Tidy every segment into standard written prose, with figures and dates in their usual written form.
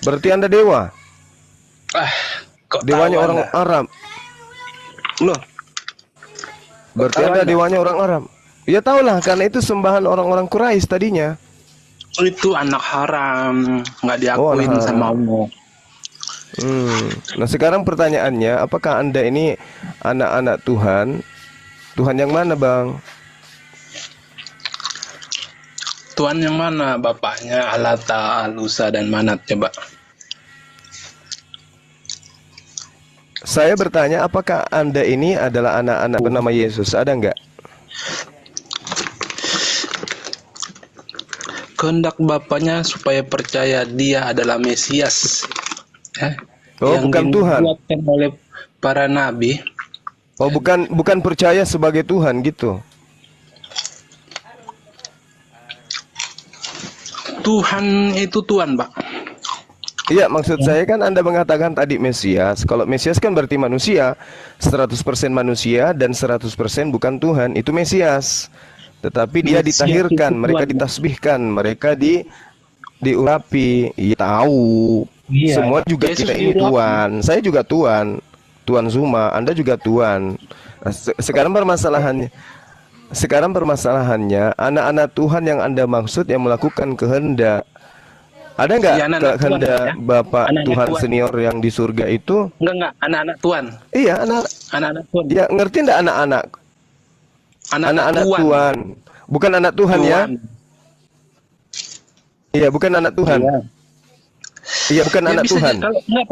Berarti Anda dewa. Ah, kok Dewanya tahu orang Anda? Arab. Loh, berarti tahu Anda Anda? dewanya orang Arab. Ya tahulah, karena itu sembahan orang-orang Quraisy tadinya. Itu anak haram, nggak Oh, anak diakuin sama haram. Allah. Nah sekarang pertanyaannya, apakah Anda ini anak-anak Tuhan? Tuhan yang mana, Bang? Tuhan yang mana? Bapaknya Alata, Alusa, dan Manat, coba. Saya bertanya, apakah Anda ini adalah anak-anak bernama Yesus? Ada nggak? Kehendak bapaknya supaya percaya dia adalah Mesias. Oh, Yang bukan Tuhan. dibuatkan oleh para nabi. Oh, bukan percaya sebagai Tuhan gitu. Tuhan itu Tuhan, Pak. Iya, maksud saya kan Anda mengatakan tadi Mesias. Kalau Mesias kan berarti manusia, 100% manusia dan 100% bukan Tuhan. Itu Mesias. Tetapi dia Mesias ditahirkan, itu mereka Tuhan. ditasbihkan, mereka diurapi. Ya, tahu. Iya. Semua juga Yesus kita ini diurapi. Tuhan. Saya juga Tuhan. Tuhan Zuma, Anda juga Tuhan. Nah, sekarang permasalahannya anak-anak Tuhan yang Anda maksud yang melakukan kehendak. Ada nggak Ya, anak-anak Tuhan, kehendak ya. Bapak Anak-anak Tuhan Tuhan. senior yang di surga itu? Enggak, anak-anak Tuhan. Iya, Anak-anak Tuhan. ya ngerti nggak anak-anak? Anak-anak Tuhan. Tuhan. Bukan anak Tuhan, ya? Iya, bukan anak Tuhan. Iya. Iya, bukan Ya, anak bisa Tuhan. kalau enggak,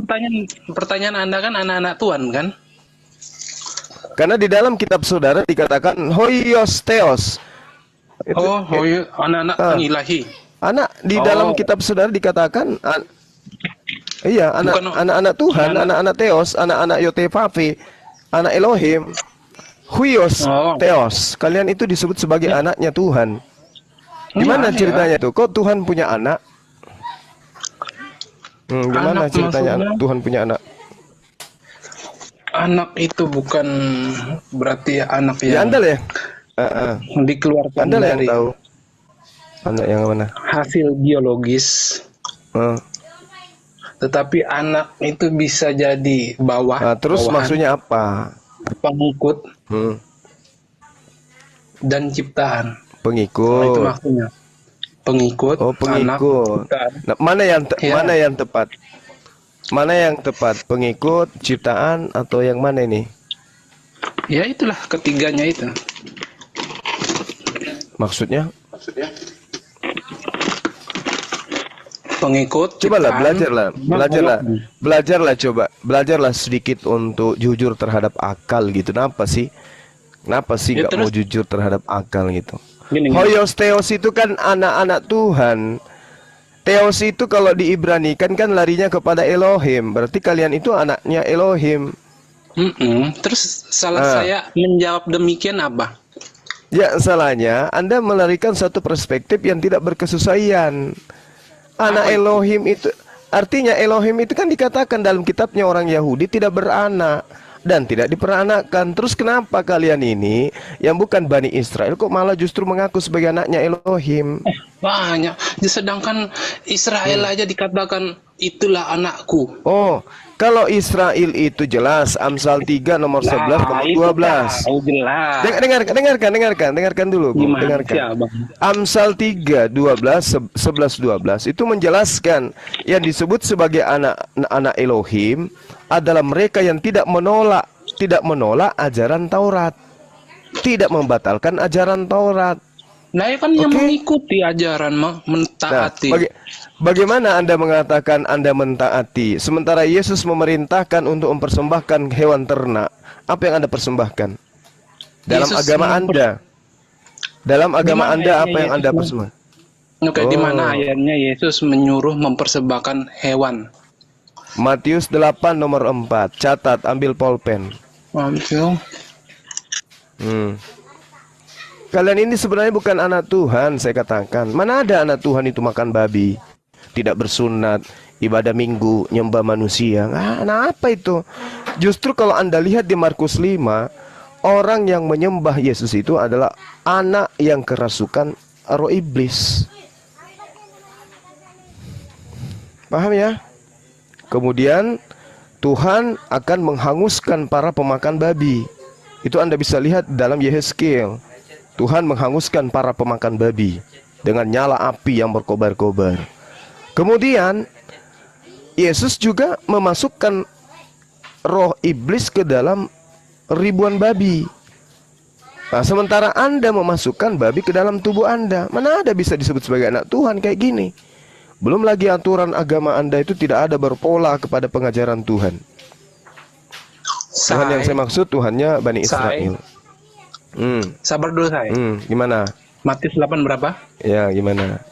pertanyaan Anda kan anak-anak Tuhan kan? Karena di dalam kitab saudara dikatakan hoios theos. Iya, anak-anak ilahi. Anak di dalam kitab saudara dikatakan iya, anak-anak Tuhan, anak-anak Theos, anak-anak Yotevave, anak Elohim. Huios Theos. Kalian itu disebut sebagai anaknya Tuhan. Gimana ceritanya tuh? Kok Tuhan punya anak? Gimana Anak ceritanya maksudnya? Tuhan punya anak? Anak itu bukan berarti anak Ya, yang Anda lah ya. dikeluarkan Anda lah yang dari tahu. Anak yang mana? hasil biologis. Tetapi anak itu bisa jadi Nah, terus bawahan, maksudnya apa? pengikut, dan ciptaan. Pengikut. Itu maksudnya. Pengikut, Oh, anak, pengikut. ciptaan. Nah, mana yang Ya. tepat? Mana yang tepat? Pengikut, ciptaan, atau yang mana ini? Ya itulah ketiganya itu. Maksudnya? Pengikut, Cobalah ciptaan, belajarlah sedikit untuk jujur terhadap akal gitu. Kenapa sih Ya, nggak mau jujur terhadap akal gitu? Gini. Hoios Theos itu kan anak-anak Tuhan. Theos itu kalau di Ibrani kan larinya kepada Elohim. Berarti kalian itu anaknya Elohim. Terus saya menjawab demikian apa? Ya, salahnya Anda melarikan satu perspektif yang tidak berkesesuaian. Anak Elohim itu artinya Elohim itu kan dikatakan dalam kitabnya orang Yahudi tidak beranak dan tidak diperanakkan. Terus kenapa kalian ini yang bukan Bani Israel kok malah justru mengaku sebagai anaknya Elohim? Banyak. Sedangkan Israel aja dikatakan itulah anakku. Oh, kalau Israel itu jelas Amsal 3 nomor 11 nomor 12. Jelas. Dengarkan dulu, Bu. Dengarkan. Amsal 3 12 11 12 itu menjelaskan yang disebut sebagai anak Elohim adalah mereka yang tidak menolak ajaran Taurat. Tidak membatalkan ajaran Taurat. Nah, ya kan yang mengikuti ajaran, mentaati. Nah, bagaimana Anda mengatakan Anda mentaati sementara Yesus memerintahkan untuk mempersembahkan hewan ternak? Apa yang Anda persembahkan? Dalam Yesus agama Anda. Dalam agama Anda apa yang Anda persembahkan? Oke, di mana ayatnya Yesus menyuruh mempersembahkan hewan? Matius 8 nomor 4. Catat, ambil pulpen. Kalian ini sebenarnya bukan anak Tuhan, saya katakan. Mana ada anak Tuhan itu makan babi, tidak bersunat, ibadah minggu, nyembah manusia. Nah, apa itu? Justru kalau Anda lihat di Markus 5, orang yang menyembah Yesus itu adalah anak yang kerasukan roh iblis. Paham ya? Kemudian Tuhan akan menghanguskan para pemakan babi. Itu Anda bisa lihat dalam Yehezkiel. Tuhan menghanguskan para pemakan babi dengan nyala api yang berkobar-kobar. Kemudian Yesus juga memasukkan roh iblis ke dalam ribuan babi. Nah, sementara Anda memasukkan babi ke dalam tubuh Anda, mana ada bisa disebut sebagai anak Tuhan kayak gini? Belum lagi aturan agama Anda itu tidak ada berpola kepada pengajaran Tuhan. Tuhan yang saya maksud Tuhannya Bani Israel. Sabar dulu, saya. Gimana? Matius 8 berapa? Ya, gimana?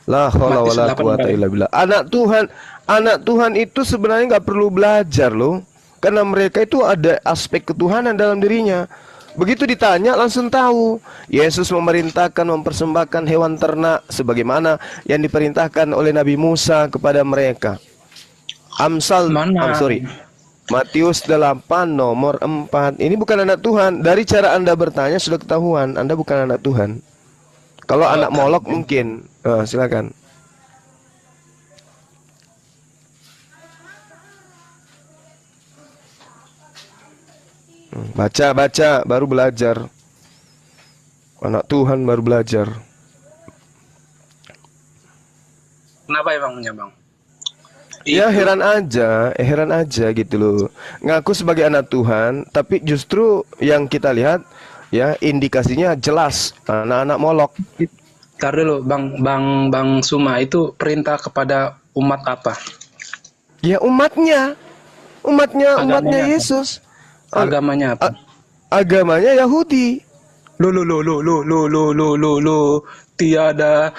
La haula Matius wala 8 quwata berapa? illa billah. Anak Tuhan itu sebenarnya nggak perlu belajar loh, karena mereka itu ada aspek ketuhanan dalam dirinya. Begitu ditanya langsung tahu. Yesus memerintahkan mempersembahkan hewan ternak sebagaimana yang diperintahkan oleh Nabi Musa kepada mereka. Matius 8 nomor 4. Ini bukan anak Tuhan. Dari cara Anda bertanya sudah ketahuan Anda bukan anak Tuhan. Kalau anak Molok mungkin. Silakan. Baca baru belajar. Anak Tuhan baru belajar. Kenapa emangnya, Bang? Ya heran aja gitu loh. Ngaku sebagai anak Tuhan, tapi justru yang kita lihat ya indikasinya jelas anak-anak Molok. Ntar dulu, Bang Suma, itu perintah kepada umat apa? Ya umatnya Yesus. Agamanya apa? Agamanya Yahudi. Tiada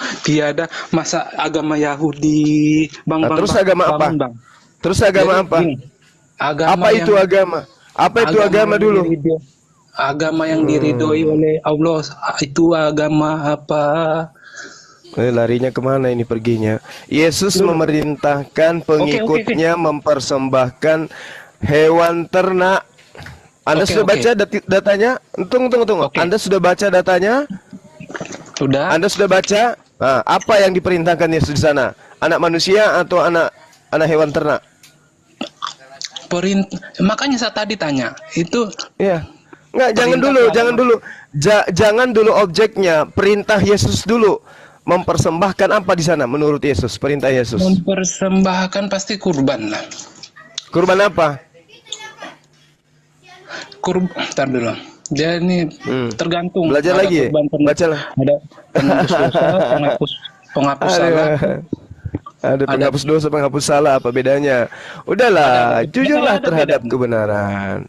masa agama Yahudi, Terus agama apa? Bang. Terus agama Jadi, apa? gini, agama Apa itu agama? Apa itu agama yang dulu? agama yang diridhoi oleh Allah itu agama apa? Larinya kemana ini perginya? Yesus memerintahkan pengikutnya mempersembahkan hewan ternak. Anda sudah baca datanya? Tunggu. Anda sudah baca datanya? Sudah. Anda sudah baca? Nah, apa yang diperintahkan Yesus di sana? Anak manusia atau anak hewan ternak? Makanya saya tadi tanya, itu Iya. Enggak, jangan dulu objeknya. Perintah Yesus dulu. Mempersembahkan apa di sana menurut Yesus? Perintah Yesus. mempersembahkan pasti kurban lah. Kurban apa? Ntar dulu. Dia ini tergantung. Belajar ada lagi ya? Bacalah. Ada penghapus dosa, penghapus salah. Ada penghapus dosa, penghapus salah, apa bedanya? Udahlah, jujurlah terhadap kebenaran.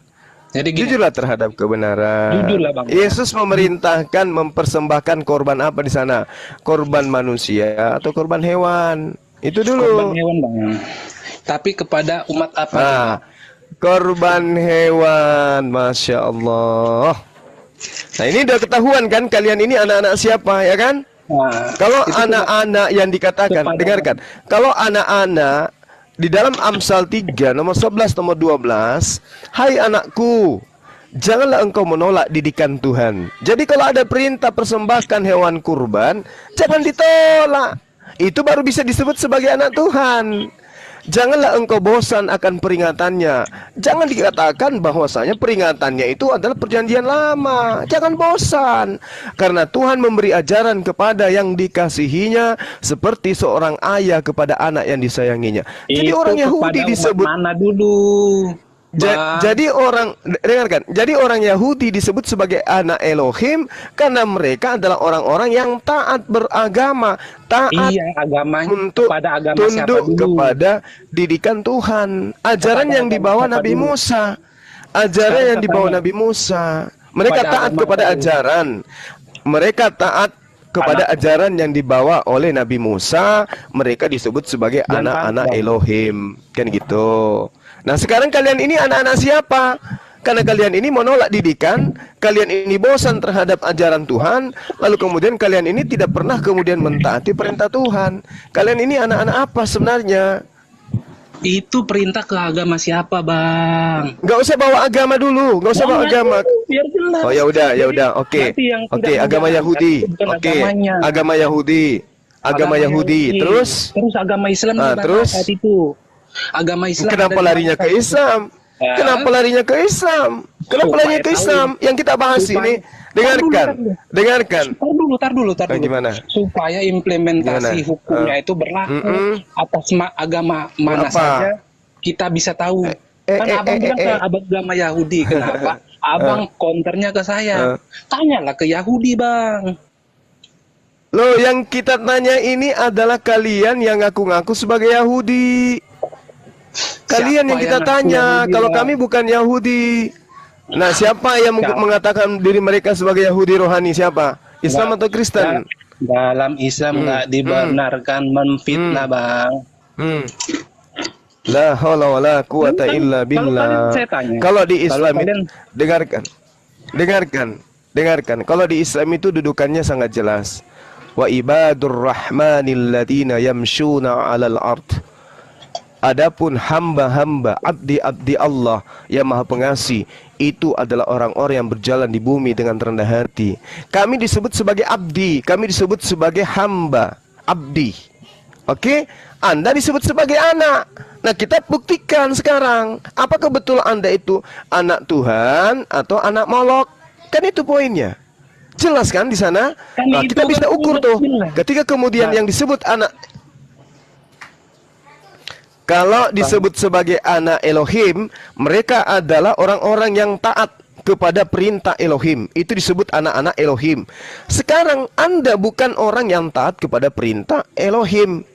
Jadi gini, Jujurlah terhadap kebenaran. Jujurlah, Bang. Yesus memerintahkan mempersembahkan korban apa di sana? Korban manusia atau korban hewan? Itu dulu. korban hewan, Bang. Tapi kepada umat apa? Nah, korban hewan, Masya Allah. Nah ini udah ketahuan kan kalian ini anak-anak siapa ya kan? Nah, Kalau anak-anak yang dikatakan, kepada- dengarkan. Kalau anak-anak di dalam Amsal 3 nomor 11 nomor 12, hai anakku, janganlah engkau menolak didikan Tuhan. Jadi kalau ada perintah persembahkan hewan kurban, jangan ditolak. Itu baru bisa disebut sebagai anak Tuhan. Janganlah engkau bosan akan peringatannya. Jangan dikatakan bahwasanya peringatannya itu adalah perjanjian lama. Jangan bosan. Karena Tuhan memberi ajaran kepada yang dikasihinya seperti seorang ayah kepada anak yang disayanginya. Jadi itu orang Yahudi kepada umat disebut mana dulu? Bang? jadi orang, dengarkan, jadi orang Yahudi disebut sebagai anak Elohim karena mereka adalah orang-orang yang taat beragama, taat agamanya untuk kepada agama siapa tunduk dulu? kepada didikan Tuhan. Ajaran Kepada yang agama dibawa siapa Nabi dulu? Musa. Ajaran yang dibawa Nabi Musa. Mereka Kepada taat agama kepada siapa dulu? ajaran. Mereka taat kepada ajaran yang dibawa oleh Nabi Musa. Mereka disebut sebagai Dan anak-anak Bang. Elohim. Kan gitu. Nah sekarang kalian ini anak-anak siapa? Karena kalian ini menolak didikan, kalian ini bosan terhadap ajaran Tuhan, lalu kemudian kalian ini tidak pernah kemudian mentaati perintah Tuhan. Kalian ini anak-anak apa sebenarnya? Itu perintah ke agama siapa, Bang? Nggak usah bawa agama dulu, nggak usah bawa agama. Biar jelas. Oh ya udah, oke. Nanti yang Oke, tidak agama menjalankan Yahudi. itu bukan Oke, agamanya. agama Yahudi. Agama Yahudi. Terus agama Islam Ah, juga terus? saat itu. Agama Islam Kenapa ada di larinya mana ke Islam? Ya. Kenapa larinya ke Islam? Kenapa Supaya larinya ke tahu. Islam? Yang kita bahas Supaya- ini, dengarkan, Tar dulu. dengarkan. Tar dulu. Gimana? Supaya implementasi Gimana? hukumnya itu berlaku atas agama mana Apa? saja, kita bisa tahu. Kan abang bilang ke agama Yahudi, kenapa? Abang counternya ke saya. Tanyalah ke Yahudi, Bang. Loh, yang kita tanya ini adalah kalian yang ngaku-ngaku sebagai Yahudi. Kalian Siapa yang kita yang ngaku tanya, Yahudi, kalau Bang? kami bukan Yahudi. Nah, siapa yang Siapa? mengatakan diri mereka sebagai Yahudi rohani? Siapa? Islam atau Kristen? Dalam Islam nggak dibenarkan menfitnah, Bang. La haula wala quwata Kan, illa kalau billah. kalian saya tanya, Kalau di Islam kalau kalian- dengarkan. Kalau di Islam itu dudukannya sangat jelas. Wa ibadur rahmanil ladina yamshuna 'alal ard. Adapun hamba-hamba, abdi-abdi Allah yang Maha Pengasih, itu adalah orang-orang yang berjalan di bumi dengan rendah hati. Kami disebut sebagai abdi, kami disebut sebagai hamba, abdi. Oke? Anda disebut sebagai anak. Nah, kita buktikan sekarang, apakah betul Anda itu anak Tuhan atau anak Molok? Kan itu poinnya. Jelas kan di sana? Kan Nah, itu kita bisa kan ukur udah tuh. jelas. Ketika kemudian yang disebut anak, kalau disebut sebagai anak Elohim, mereka adalah orang-orang yang taat kepada perintah Elohim. Itu disebut anak-anak Elohim. Sekarang Anda bukan orang yang taat kepada perintah Elohim,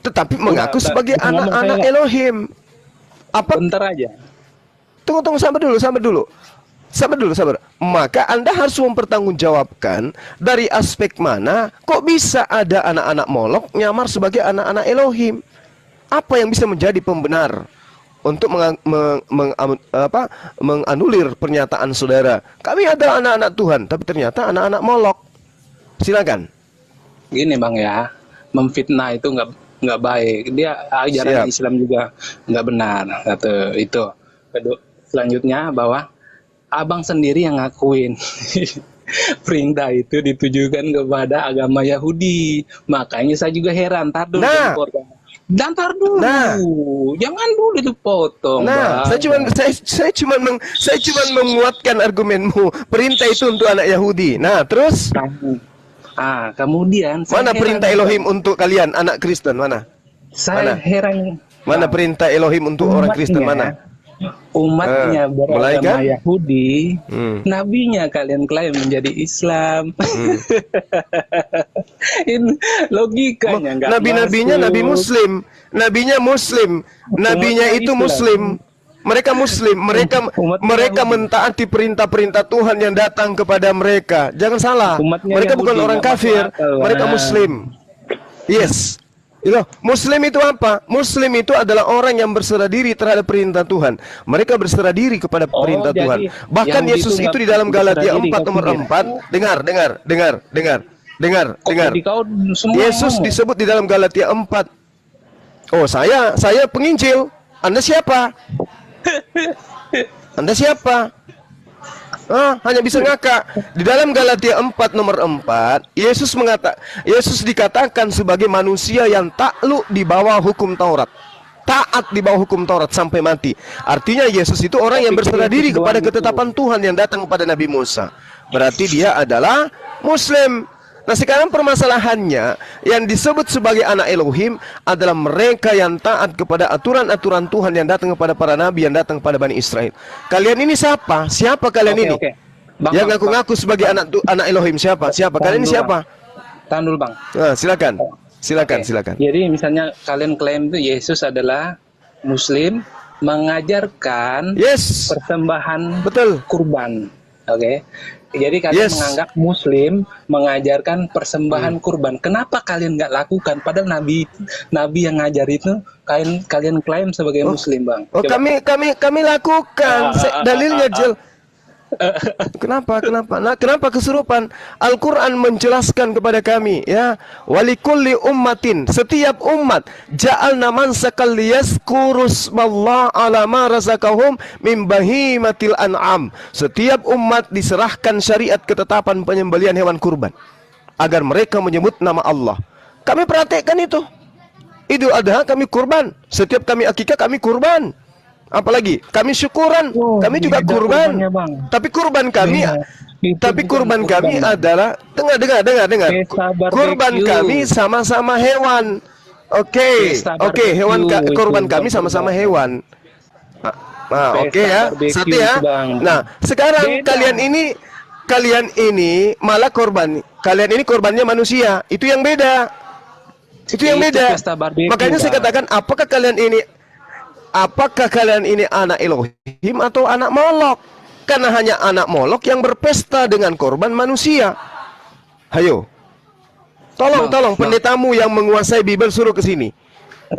tetapi mengaku sebagai anak-anak Elohim. Apa? Bentar aja. Tunggu, sabar. Maka Anda harus mempertanggungjawabkan dari aspek mana kok bisa ada anak-anak Molok nyamar sebagai anak-anak Elohim. Apa yang bisa menjadi pembenar untuk menganulir pernyataan saudara? Kami adalah anak-anak Tuhan, tapi ternyata anak-anak Molok. Silakan. Gini, Bang, ya, memfitnah itu nggak baik. Dia Siap. ajaran Islam juga nggak benar. Kata itu. Selanjutnya bahwa abang sendiri yang ngakuin perintah itu ditujukan kepada agama Yahudi. Makanya saya juga heran. Tar dulu, Nah. Dan tar dulu, Nah. jangan dulu dipotong. Nah, Bang. saya cuma menguatkan argumenmu. Perintah itu untuk anak Yahudi. Nah, terus Kemudian saya mana heran, perintah Elohim untuk kalian anak Kristen? Mana? Saya Mana? heran. Mana Bang, perintah Elohim untuk orang Kristen? Mana? Umatnya mulai beragama kan? Yahudi, nabinya kalian klaim menjadi Islam. Ini logikanya nggak Nabi-nabinya masuk. nabi Muslim, nabinya Muslim, nabinya Umatnya itu Islam. Muslim. Mereka Muslim, Umatnya mereka Yahudi. mentaati perintah-perintah Tuhan yang datang kepada mereka. Jangan salah, Umatnya mereka Yahudi, bukan orang nggak masuk kafir, akal, mereka Bang. Muslim. Yes. Itu Muslim itu apa? Muslim itu adalah orang yang berserah diri terhadap perintah Tuhan. Mereka berserah diri kepada perintah jadi Tuhan. Bahkan Yahudi Yesus itu itu nggak di dalam berserah Galatia diri, 4 nomor kafir. 4. Dengar. Kok jadi kau semua Yesus ngomong? disebut di dalam Galatia 4. Oh, saya penginjil. Anda siapa? Anda siapa? Hanya bisa ngakak. Di dalam Galatia 4 nomor 4, Yesus dikatakan sebagai manusia yang takluk di bawah hukum Taurat. Taat di bawah hukum Taurat sampai mati. Artinya Yesus itu orang yang berserah diri kepada ketetapan Tuhan yang datang kepada Nabi Musa. Berarti dia adalah Muslim. Nah, sekarang permasalahannya yang disebut sebagai anak Elohim adalah mereka yang taat kepada aturan-aturan Tuhan yang datang kepada para nabi yang datang kepada Bani Israel. Kalian ini siapa? Siapa kalian ini? Bang, Yang Bang, ngaku-ngaku sebagai anak Elohim siapa? Kalian ini siapa? Tahan dulu, Bang. Nah, silakan. Oke. Jadi misalnya kalian klaim itu Yesus adalah Muslim mengajarkan Yes. persembahan Betul. kurban. Oke. Jadi kalian Yes. menganggap Muslim mengajarkan persembahan kurban. Kenapa kalian nggak lakukan? Padahal Nabi yang ngajar itu kalian klaim sebagai Muslim, Bang. Oh, Coba. kami lakukan. Dalilnya Kenapa? Nah, kenapa kesurupan? Al-Quran menjelaskan kepada kami, ya, walikulli ummatin, setiap umat, ja'alna mansakal liyazkurusmallah ala ma razaqahum min bahimatil an'am. Setiap umat diserahkan syariat ketetapan penyembelihan hewan kurban agar mereka menyebut nama Allah. Kami perhatikan itu. Idul Adha kami kurban, setiap kami akikah kami kurban. Apalagi kami syukuran, kami juga beda kurban. kurbannya, Bang. Tapi kurban kami Beda. Itu tapi bukan kurban kami Bang. adalah dengar. Pesta barbecue. Kurban kami sama-sama hewan. Oke, Pesta oke, hewan barbecue, kurban itu kami bukan sama-sama kurban. hewan. Nah, oke Pesta ya, barbecue satu ya. itu, Bang. Nah, sekarang Beda. kalian ini malah kalian ini korbannya manusia. Itu yang beda. Itu yang Itu beda. pesta barbecue, Makanya saya Bang. katakan, apakah kalian ini anak Elohim atau anak Molok? Karena hanya anak Molok yang berpesta dengan korban manusia. Hayo. Tolong, Bang. pendetamu yang menguasai Bible suruh ke sini.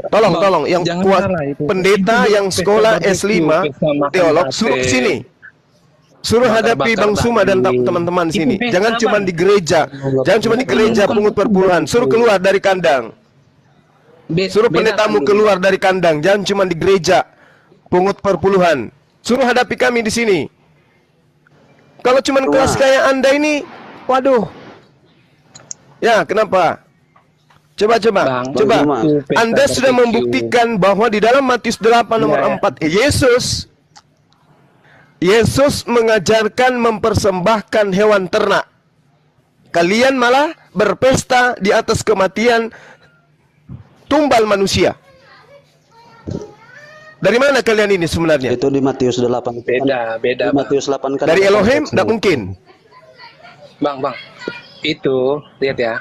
Bang, Tolong yang jangan salah itu. pendeta Itu yang pesta sekolah barbecue, S5 pesta makan teolog sate. suruh ke sini. Suruh hadapi Bakar-bakar Bang Suma dan babi. teman-teman Itu sini. pesta, Jangan cuma Bang. di gereja. Jangan cuma di gereja Bukan pungut perpuluhan. Suruh keluar dari kandang. Suruh pendetamu keluar dari kandang. Jangan cuma di gereja pungut perpuluhan. Suruh hadapi kami di sini. Kalau cuma kelas kayak Anda ini, waduh. Ya, kenapa? Coba. Bang, itu pesta Anda sudah barbecue. membuktikan bahwa di dalam Matius 8 nomor Ya. 4 Yesus mengajarkan mempersembahkan hewan ternak. Kalian malah berpesta di atas kematian tumbal manusia. Dari mana kalian ini sebenarnya? Itu di Matius 8. Beda, Di Bang. Matius 8 kan. Dari Elohim? Tidak mungkin. Bang. Itu, lihat ya.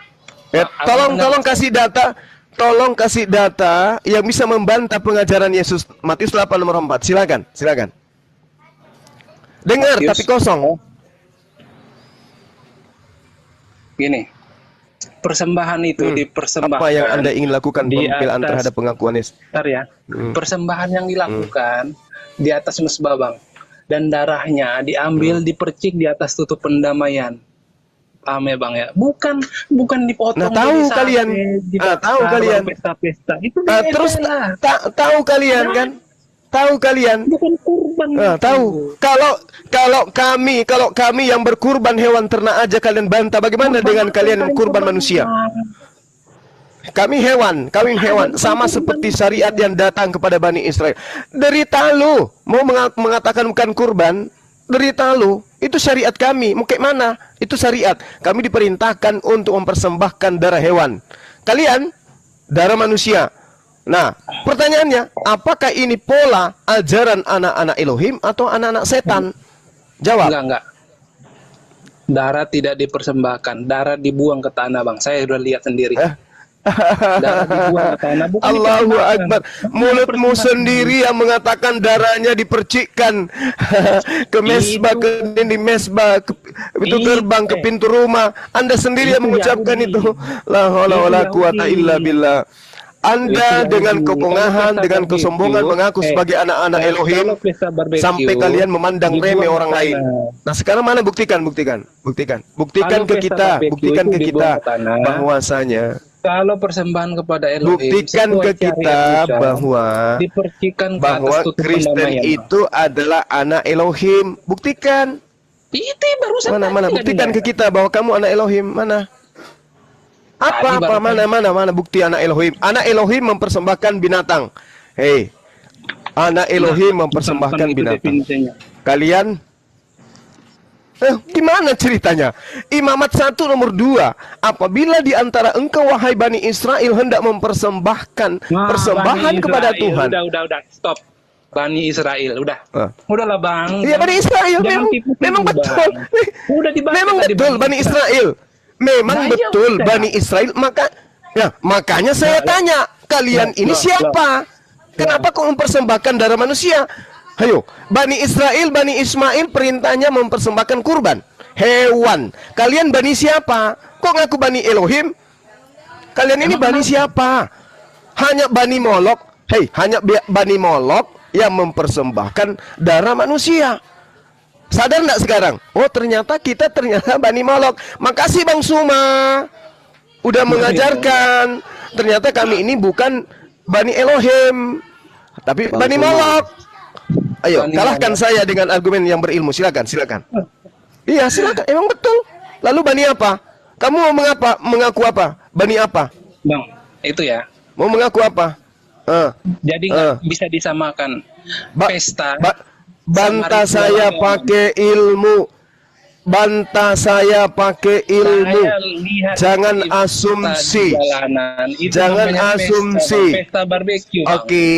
Tolong kasih data. Tolong kasih data yang bisa membantah pengajaran Yesus. Matius 8 nomor 4. Silakan. Dengar Matius. tapi kosong. Gini. Persembahan itu dipersembahkan. Apa yang Anda ingin lakukan di pembelaan atas- terhadap pengakuan Yesus? Bentar ya. Persembahan yang dilakukan di atas mesbah, Bang. Dan darahnya diambil, dipercik di atas tutup pendamaian. Paham ya, Bang ya? Bukan dipotong. Nah, tahu jadi sate, kalian. dibakar, Tahu kalian. Pesta-pesta. Itu Terus beda lah. tahu kalian kan? Tahu kalian? Bukan kurban. Tahu. Kalau kami yang berkurban hewan ternak aja kalian bantah, bagaimana dengan kalian kurban manusia? Kami hewan sama seperti syariat yang datang kepada Bani Israel. Derita lu mau mengatakan bukan kurban, derita lu. Itu syariat kami. Mau kayak mana? Itu syariat. Kami diperintahkan untuk mempersembahkan darah hewan. Kalian darah manusia. Nah, pertanyaannya, apakah ini pola ajaran anak-anak Elohim atau anak-anak setan? Jawab. Enggak. Darah tidak dipersembahkan, darah dibuang ke tanah, Bang. Saya sudah lihat sendiri. Darah dibuang ke tanah, bukan Allahu dipersembahkan. Akbar. Mulutmu sendiri yang mengatakan darahnya dipercikkan ke mesbah, ke dinding mesbah, ke pintu gerbang, ke pintu rumah. Anda sendiri yang Itu mengucapkan Yahudi. itu. La haula wala Itu quwata Yahudi. illa billah. Anda Itu dengan Yahudi. kepongahan, Kalau dengan pesta kesombongan barbecue, mengaku sebagai anak-anak Elohim, kalau pesta barbecue, sampai kalian memandang dibuang remeh ke orang lain. tanah. Nah, sekarang mana buktikan Kalau ke pesta kita, barbecue buktikan itu ke kita dibuang ke tanah. bahwasanya Kalau persembahan kepada Elohim, buktikan sesuai ke kita syariat Musa, bahwa dipercikan ke bahwa atas tutup Kristen pendamaian. itu adalah anak Elohim. Buktikan. Itu barusan Mana tadi buktikan nggak ke kita bahwa kamu anak Elohim. Mana? Tadi Apa baru mana bukti anak Elohim? Anak Elohim mempersembahkan binatang. Hei. Anak Elohim mempersembahkan Itu binatang. definisinya. Kalian gimana ceritanya? Imamat 1 nomor 2. Apabila di antara engkau wahai Bani Israel hendak mempersembahkan Wah, persembahan Bani kepada Israel. Tuhan. Udah, stop. Bani Israel, udah. Ah. Udahlah, Bang. Iya, Bani Israel Jangan memang, tipu-tipu, memang Bang. betul. Udah dibahas Memang tadi, betul Bani Israel. Memang Nah, iya, betul udah. Bani Israel. Makanya saya tanya, kalian ini siapa? Kenapa kok mempersembahkan darah manusia? Ayo, Bani Israel, Bani Ismail perintahnya mempersembahkan kurban hewan. Kalian Bani siapa? Kok ngaku Bani Elohim? Kalian ini Bani siapa? Hanya Bani Molok. Hanya Bani Molok yang mempersembahkan darah manusia. Sadar nggak sekarang? Oh, ternyata kita Bani Molok. Makasih Bang Suma udah mengajarkan. Ternyata kami ini bukan Bani Elohim, tapi Bang Bani Suma. Molok. Ayo, Bani kalahkan Molok. saya dengan argumen yang berilmu. Silakan. Iya, silakan. Emang betul. Lalu Bani apa? Kamu mau mengaku apa? Bani apa? Bang, itu ya. Mau mengaku apa? Jadi nggak bisa disamakan Ba- pesta Bantah sama saya ritual agama. pakai ilmu. Bantah saya pakai ilmu. Saya lihat Jangan di pesta asumsi. di jalanan, itu Jangan namanya asumsi. pesta barbeque, Bang. Oke.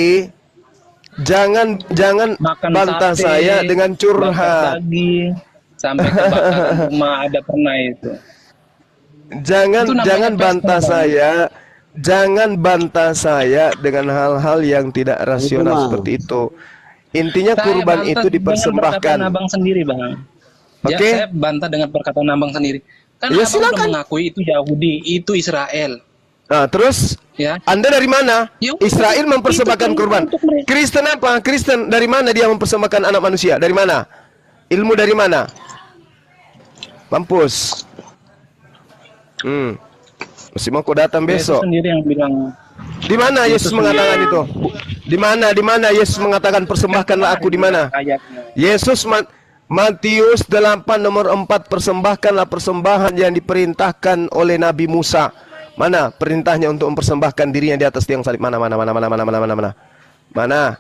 Jangan Makan bantah sate, saya dengan bakar curhat. daging, sampai kebakaran rumah ada pernah itu. Jangan Itu namanya jangan pesta, bantah Bang. saya. Jangan bantah saya dengan hal-hal yang tidak rasional Bang. seperti itu. Intinya Saya kurban bantah itu dengan dipersembahkan. perkataan abang sendiri, Bang. Ya, Oke. saya bantah dengan perkataan abang sendiri. Kan Ya, abang udah silakan. mengakui itu Yahudi, itu Israel. Nah, terus Ya, Anda dari mana? Ya, Israel mempersembahkan itu kurban. untuk mereka. Kristen apa? Kristen dari mana dia mempersembahkan anak manusia? Dari mana? Ilmu dari mana? Mampus. Masih mau kau datang Yesus besok? sendiri yang bilang. Di mana Yesus mengatakan itu? Di mana? Di mana Yesus mengatakan persembahkanlah aku di mana? Ayatnya. Yesus Matius 8 nomor 4, persembahkanlah persembahan yang diperintahkan oleh Nabi Musa. Mana perintahnya untuk mempersembahkan dirinya di atas tiang salib? Mana?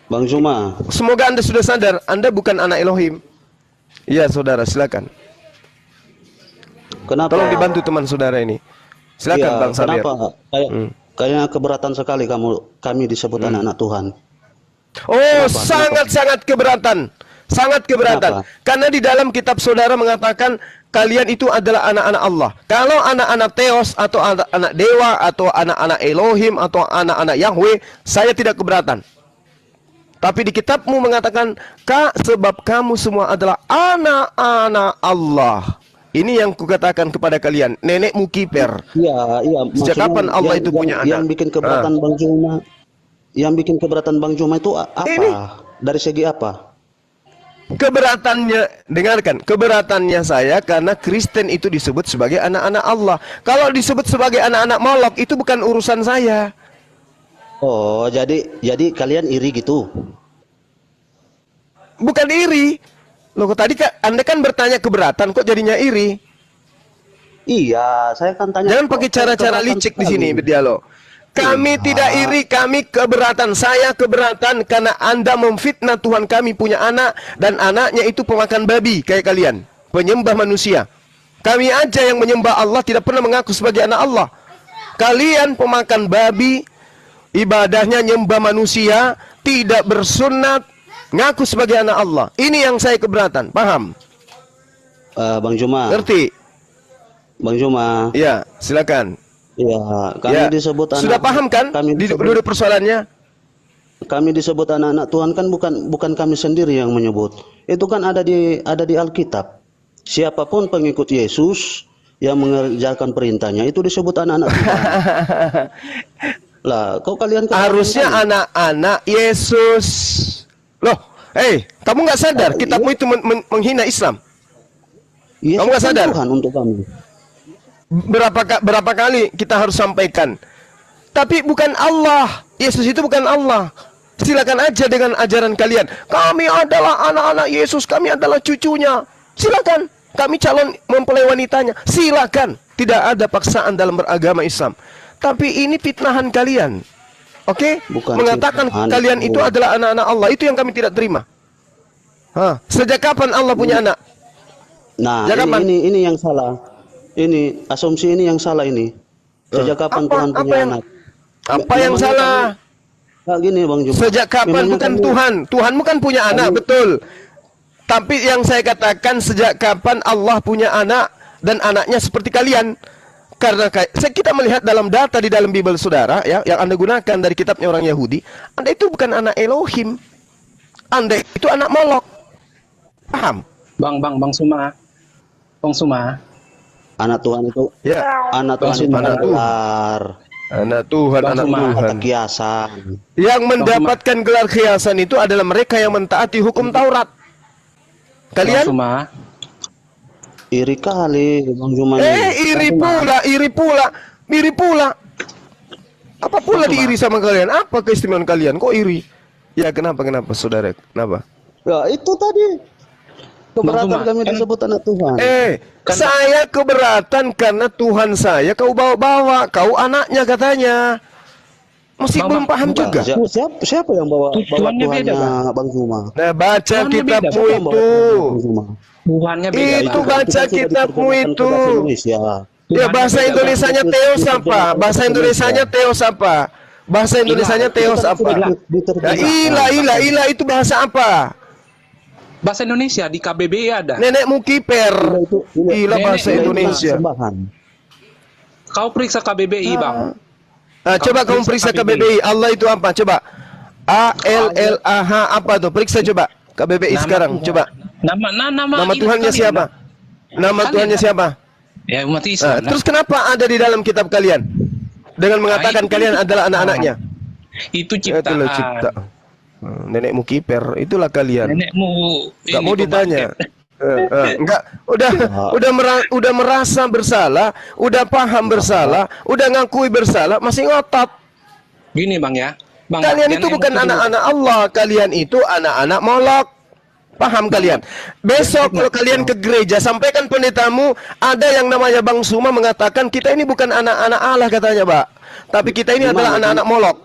Bang Zuma, Semoga Anda sudah sadar, Anda bukan anak Elohim. Iya, saudara, silakan. kenapa? Tolong dibantu teman saudara ini. Silakan, Iya, Bang Sabir. kenapa? Kayaknya keberatan sekali kami disebut anak-anak Tuhan. Oh, Kenapa? sangat-sangat keberatan. Sangat keberatan. Kenapa? Karena di dalam kitab saudara mengatakan kalian itu adalah anak-anak Allah. Kalau anak-anak Theos atau anak-anak dewa atau anak-anak Elohim atau anak-anak Yahweh, saya tidak keberatan. Tapi di kitabmu mengatakan, sebab kamu semua adalah anak-anak Allah. Ini yang kukatakan kepada kalian, nenekmu kiper. Iya. Sejak Maksudnya kapan Allah itu punya anak? Yang bikin keberatan Bang Zuma, yang bikin keberatan Bang Zuma itu apa? Ini. Dari segi apa? Keberatannya, dengarkan, keberatannya saya karena Kristen itu disebut sebagai anak-anak Allah. Kalau disebut sebagai anak-anak Molok, itu bukan urusan saya. Oh, jadi kalian iri gitu? Bukan iri. Loh, tadi Anda kan bertanya keberatan, kok jadinya iri? Iya, saya kan tanya. Jangan pakai cara-cara keberatan licik di sekali. sini, berdialog. Kami tidak iri, kami keberatan. Saya keberatan karena Anda memfitnah Tuhan kami punya anak dan anaknya itu pemakan babi kayak kalian, penyembah manusia. Kami aja yang menyembah Allah tidak pernah mengaku sebagai anak Allah. Kalian pemakan babi, ibadahnya nyembah manusia, tidak bersunat, ngaku sebagai anak Allah. Ini yang saya keberatan, paham? Bang Zuma. Ngerti? Bang Zuma. Ya, silakan. Iya, kami Ya. disebut anak. Sudah paham kan? Kami Duduk persoalannya. kami disebut anak-anak Tuhan kan bukan kami sendiri yang menyebut. Itu kan ada di Alkitab. Siapapun pengikut Yesus yang mengerjakan perintahnya itu disebut anak-anak Tuhan. Lah, kok kalian Harusnya anak-anak Yesus. Loh, kamu nggak sadar kitabmu itu menghina Islam? Yesus kamu nggak kan sadar? Tuhan untuk kami. Berapa kali kita harus sampaikan? Tapi bukan Allah. Yesus itu bukan Allah. Silakan aja dengan ajaran kalian. Kami adalah anak-anak Yesus, kami adalah cucunya. Silakan. Kami calon mempelai wanitanya. Silakan. Tidak ada paksaan dalam beragama Islam. Tapi ini fitnahan kalian. Oke? Bukan Mengatakan fitnahan, kalian itu Bu. adalah anak-anak Allah. Itu yang kami tidak terima. Sejak kapan Allah punya anak? Nah, Sejak kapan? ini yang salah. Ini asumsi ini yang salah ini. Sejak kapan Tuhan punya anak? Apa yang salah? Kayak gini Bang Juma. Sejak kapan Memangnya bukan kamu- Tuhan? Tuhanmu kan punya anak, betul. Tapi yang saya katakan sejak kapan Allah punya anak dan anaknya seperti kalian? Karena kita melihat dalam data di dalam Bible saudara ya, yang Anda gunakan dari kitabnya orang Yahudi, Anda itu bukan anak Elohim. Anda itu anak Molok. Paham? Bang Suma. Bang Suma. Anak Tuhan itu Ya. anak Tuhan itu Anak Tuhan. gelar, Anak Tuhan, Bang anak Suma. Tuhan. kata kiasan. Yang mendapatkan gelar khiasan itu adalah mereka yang mentaati hukum Taurat. Bang Kalian? Suma. Iri kali Bang Juma ini. Iri pula. Apa pula diiri sama kalian? Apa keistimewaan kalian? Kok iri? Ya kenapa saudara? Kenapa? Ya itu tadi keberatan Zuma, kami kan- disebut anak Tuhan. Saya keberatan karena Tuhan saya kau bawa-bawa, kau anaknya katanya. Masih Bang, belum paham bukan. juga. Siapa yang bawa Tujuannya beda, Tuhannya Bang Zuma? Nah, baca Tuhannya kitabmu beda, Siapa yang bawa itu. Tuhannya Bang Zuma? Tuhannya beda. Itu Bang. baca Itu kan sudah kitabmu diterjemahkan ke itu. bahasa Indonesia. Ya Tuhannya bahasa beda, Indonesianya Bang. Theos apa? Diterjemahkan ke Bahasa bahasa Indonesianya Indonesia. Theos apa? Bahasa Indonesianya Ilah. Theos Itu kan apa? sudah Ya, diterjemahkan. ilah itu bahasa apa? Bahasa Indonesia di KBBI ada. Nenekmu kiper. Ilah bahasa Nenek- Indonesia. Sembahan. Kau periksa KBBI, Bang. Coba kamu periksa KBBI. Allah itu apa? Coba. ALLAH apa tuh? Periksa coba. KBBI Nama sekarang. Tuhan. Coba. Nama ilah Tuhannya kalian, siapa? Bang. Nama Kalian, Tuhannya kan? siapa? Ya umat Islam. kan? Terus kenapa ada di dalam kitab kalian? Dengan mengatakan itu kalian ciptaan. adalah anak-anaknya. Itu Itulah ciptaan. cipta. Nenekmu kiper, itulah kalian. Nenekmu Enggak ini mau ditanya. pembangkit. Enggak, udah merasa bersalah, udah paham bersalah, udah ngakui bersalah, masih ngotot. Gini Bang ya. Bang, Kalian jangan itu bukan emosi dulu. anak-anak Allah, kalian itu anak-anak molok. Paham kalian? Besok kalau kalian ke gereja, sampaikan pendetamu, ada yang namanya Bang Suma mengatakan kita ini bukan anak-anak Allah katanya, Pak. Tapi kita ini adalah anak-anak molok.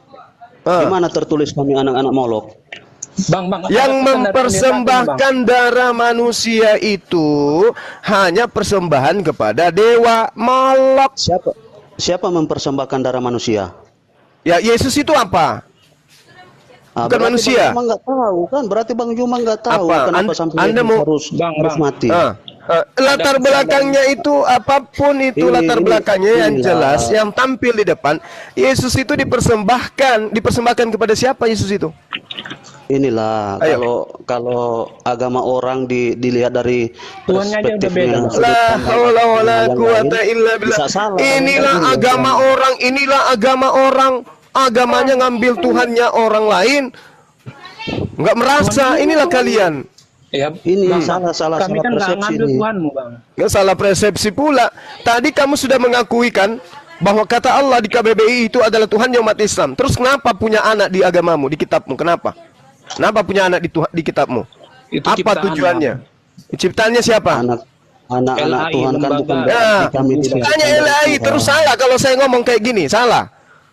Di mana tertulis kami anak-anak Molok? Bang, Yang ada mempersembahkan darah manusia itu hanya persembahan kepada dewa Molok. Siapa mempersembahkan darah manusia? Ya Yesus itu apa? Bukan berarti manusia. Bang Juma nggak tahu kan? Berarti Bang Juma nggak tahu Apa? kenapa sampai Anda Yesus mau- harus Bang. mati. Latar belakangnya itu apapun itu latar Ini- belakangnya yang inilah. jelas, yang tampil di depan. Yesus itu dipersembahkan kepada siapa Yesus itu? Inilah Ayo. kalau agama orang dilihat dari Tuhannya aja udah beda. perspektifnya La haula wala quwata illa billah. bisa salah. Inilah agama orang, inilah agama orang. Agamanya ngambil Tuhannya orang lain. Enggak merasa, inilah kalian. Ya, Ini Bang, salah kami kan nggak persepsi ngambil ini. Tuhanmu, Bang. Nggak salah persepsi pula. Tadi kamu sudah mengakui kan bahwa kata Allah di KBBI itu adalah Tuhannya umat Islam. Terus kenapa punya anak di agamamu, di kitabmu? Kenapa? Kenapa punya anak di kitabmu? Itu Apa ciptaan, tujuannya? Ciptaannya siapa? Anak-anak LAI, Tuhan kan bukan lembaga. Nah, berarti kami tidak tanya LAI terus salah kalau saya ngomong kayak gini, salah.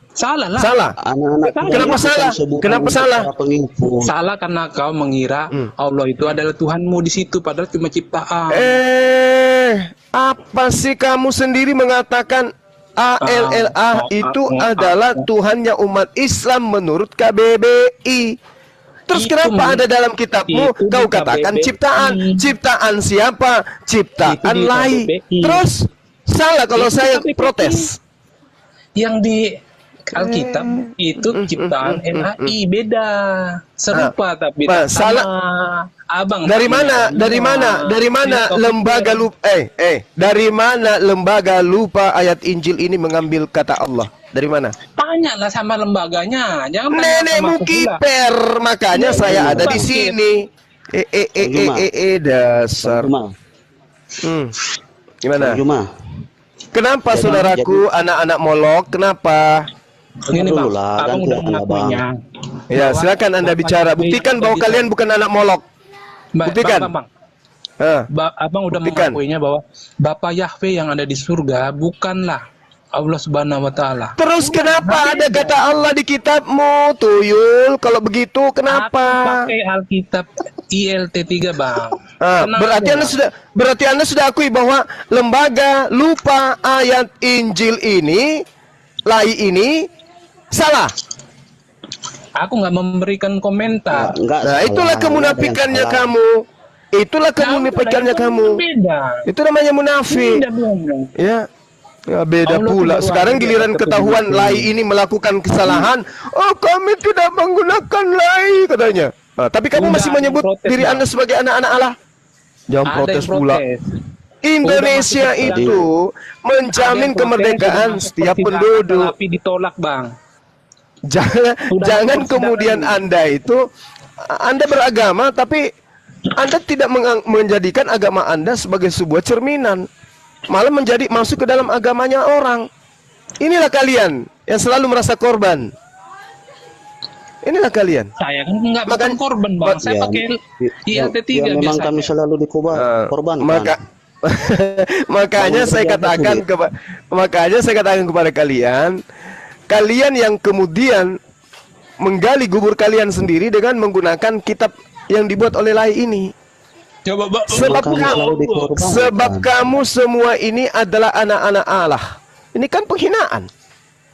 Salah lah. Salah. Anak-anak Tuhan Kenapa itu salah? kan sebutan Kenapa untuk salah? para pengikut. Salah karena kau mengira Allah itu adalah Tuhanmu di situ, padahal cuma ciptaan. Apa sih kamu sendiri mengatakan ALLA itu adalah Tuhannya umat Islam menurut KBBI? Terus Itu kenapa ada dalam kitabmu itu kau di katakan KBBI. ciptaan? Ciptaan siapa? Ciptaan Itu di lain. KBBI. Terus salah kalau Itu saya KBBI. protes. Yang di Alkitab itu ciptaan LAI beda, serupa tapi Pak, sama. salah. Abang Dari mana? Dari mana? Dari mana lembaga lupa? Dari mana lembaga lupa ayat Injil ini mengambil kata Allah? Dari mana? Tanyalah sama lembaganya, jangan tanya Nenekmu sama aku pula. kiper, makanya saya ada di bangkit. sini. Dasar. Juma, Gimana? Juma. Kenapa Jadi- saudaraku anak-anak molok? Kenapa? Ini Dulu bang, lah, abang ganti udah aja, mengakuinya. Ya, silakan Anda bicara. Buktikan bahwa kalian bukan anak molok. Buktikan. Bang. Hah? Abang udah Buktikan. mengakuinya bahwa Bapa Yahweh yang ada di surga bukanlah Allah Subhanahu wa taala. Terus kenapa ada kata Allah di kitabmu, Tuyul? Kalau begitu, Aku kenapa? pakai Alkitab ILT3, Bang. Kenapa? Berarti Anda sudah akui bahwa lembaga lupa ayat Injil ini, lai ini salah. Aku nggak memberikan komentar. Enggak Nah, salah, itulah enggak kemunafikannya ada yang salah. kamu. Itulah kemunafikannya Nah, kamu. Beda. Itu namanya munafik. Beda dong. Ya. Ya beda Allah pula. tidak Sekarang wajib giliran atas ketahuan kebenaran. lai ini melakukan kesalahan. Oh, kami tidak menggunakan lai katanya. Nah, tapi kamu Udah masih ada yang menyebut protes, diri Bang. Anda sebagai anak-anak Allah. Jangan Ada protes yang pula. protes. Indonesia Udah masuk itu menjamin Ada yang kemerdekaan protes, setiap persidangan, penduduk. Tapi ditolak, Bang. Jangan persidangan kemudian ini. Anda beragama tapi Anda tidak menjadikan agama Anda sebagai sebuah cerminan, malah masuk ke dalam agamanya orang. Inilah kalian yang selalu merasa korban. Inilah kalian. Saya kan nggak makan Makan- korban bang, saya Ya, pakai ya, ILT3 ya memang biasanya. kami selalu korbankan. Maka makanya saya katakan kepada kalian, kalian yang kemudian menggali kubur kalian sendiri dengan menggunakan kitab yang dibuat oleh Lai ini. Coba bang. Sebab kami selalu dikorbankan. sebab kamu semua ini adalah anak-anak Allah. Ini kan penghinaan.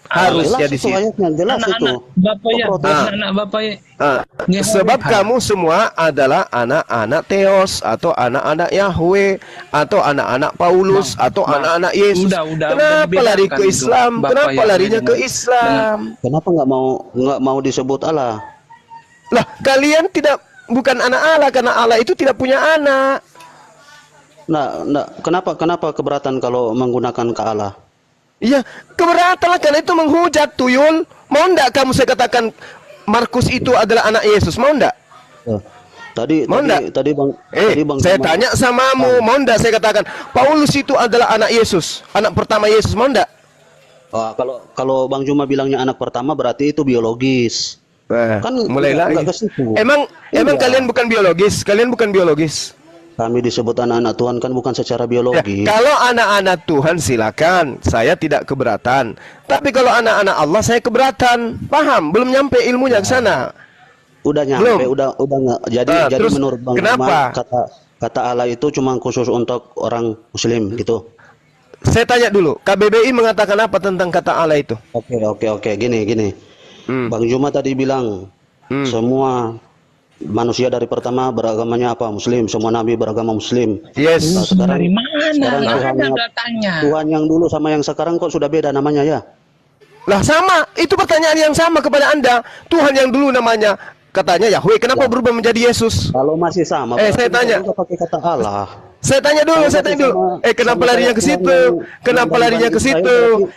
Harusnya Jelas di itu situ. ayatnya, jelas itu. Anak-anak bapak ya, Protes. anak-anak bapak ya. Ya, Sebab hai. kamu semua adalah anak-anak Theos atau anak-anak Yahweh atau anak-anak Paulus atau anak-anak Yesus. udah Kenapa dibedakan lari ke itu, Islam? Bapak Kenapa Yahweh larinya ke dengan- Islam? Kenapa nggak mau disebut Allah? Lah, kalian tidak bukan anak Allah karena Allah itu tidak punya anak. Nah, kenapa keberatan kalau menggunakan ke Allah? Iya, keberatan lah karena itu menghujat tuyul. Mau ndak kamu saya katakan Markus itu adalah anak Yesus? Mau ndak? Eh, Tadi Mau ndak? tadi bang Saya Cuma- tanya samamu, mau ndak saya katakan Paulus itu adalah anak Yesus, anak pertama Yesus, mau ndak? Kalau Bang Juma bilangnya anak pertama berarti itu biologis. Nah, Kan mulai lagi. nggak ke situ. Emang Iya. kalian bukan biologis? Kalian bukan biologis? Kami disebut anak-anak Tuhan kan bukan secara Ya, biologis. kalau anak-anak Tuhan silakan, saya tidak keberatan. Tapi kalau anak-anak Allah saya keberatan. Paham? Belum nyampe ilmunya ke sana. Udah nyampe, Belum. udah nggak. Jadi Terus menurut Bang kenapa? Juma, kata Allah itu cuma khusus untuk orang Muslim gitu. Saya tanya dulu, KBBI mengatakan apa tentang kata Allah itu? Oke. Gini. Bang Juma tadi bilang semua manusia dari pertama beragamanya apa? Muslim. Semua nabi beragama Muslim. Yes. Nah, sekarang Dari mana? Nggak ada Tuhannya- datanya. Tuhan yang dulu sama yang sekarang kok sudah beda namanya ya? Lah sama, itu pertanyaan yang sama kepada Anda. Tuhan yang dulu namanya katanya Yahweh, kenapa berubah menjadi Yesus? Kalau masih sama, saya berarti tanya. kita juga pakai kata Allah. Saya tanya dulu. Kenapa larinya ke situ? Kenapa larinya ke situ?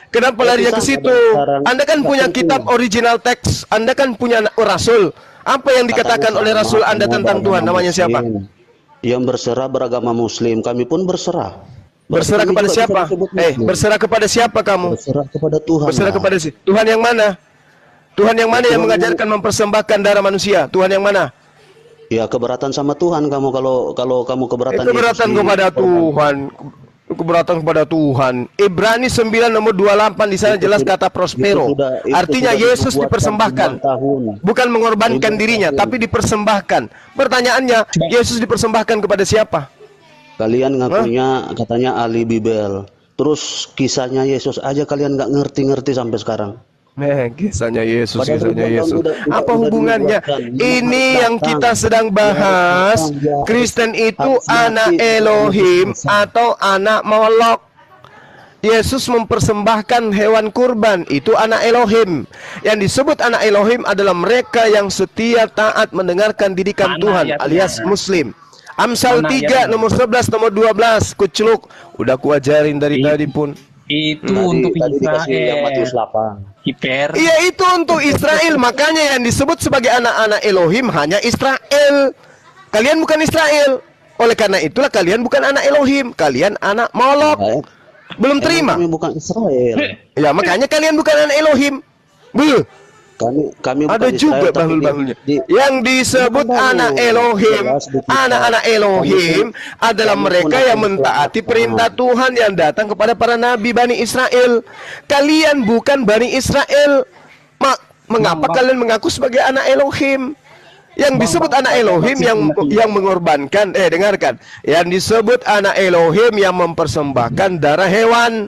Kenapa larinya ke situ? Anda kan punya kitab original teks. Anda kan punya rasul. Apa yang dikatakan oleh rasul Anda tentang Tuhan? Namanya siapa? Yang berserah beragama Muslim, kami pun berserah. Berserah Berarti kepada juga bisa siapa? disebut Muslim. Berserah kepada siapa kamu? Berserah kepada Tuhan. Berserah lah. kepada Tuhan yang mana? Tuhan yang mana yang mengajarkan mempersembahkan darah manusia? Tuhan yang mana? Ya keberatan sama Tuhan kamu kalau kamu keberatan. Keberatan Yesus kepada Tuhan. Keberatan kepada Tuhan. Ibrani 9 nomor 28 di sana jelas kata prospero. itu Artinya sudah Yesus dibuatkan dipersembahkan. 9 tahun. Bukan mengorbankan dirinya, tapi dipersembahkan. Pertanyaannya, Yesus dipersembahkan kepada siapa? Kalian ngakunya katanya ahli Bibel. Terus kisahnya Yesus aja kalian nggak ngerti-ngerti sampai sekarang. Kisahnya Yesus, Padahal kisahnya udah- Yesus. udah- Apa udah hubungannya? dibuatkan. Ini yang Datang. kita sedang bahas. Ya, Kristen itu harus anak mati. Elohim atau anak Molok. Yesus mempersembahkan hewan kurban, itu anak Elohim. Yang disebut anak Elohim adalah mereka yang setia taat mendengarkan didikan Mana Tuhan ayatnya? alias Muslim. Amsal Mana 3 ayatnya? nomor 11 nomor 12 kuceluk. Udah kuajarin dari tadi pun. Itu untuk Tadi dikasih yang Matius Israel. 8. Hiper. Iya, itu untuk Israel. Makanya yang disebut sebagai anak-anak Elohim hanya Israel. Kalian bukan Israel. Oleh karena itulah kalian bukan anak Elohim. Kalian anak Molok. Nah, Belum terima. Kami bukan Israel. Ya, makanya kalian bukan anak Elohim. Beuh. Kami bukan Ada juga Israel, tapi bahul-bahulnya. di- Yang disebut Bukan anak bahul. Elohim, Jelas di kitab. anak-anak Elohim adalah kami mereka pun yang akan mentaati selamat. perintah Tuhan yang datang kepada para nabi Bani Israel. Kalian bukan Bani Israel. Mengapa kalian mengaku sebagai anak Elohim? Yang disebut anak Elohim yang mengorbankan, dengarkan. Yang disebut anak Elohim yang mempersembahkan darah hewan.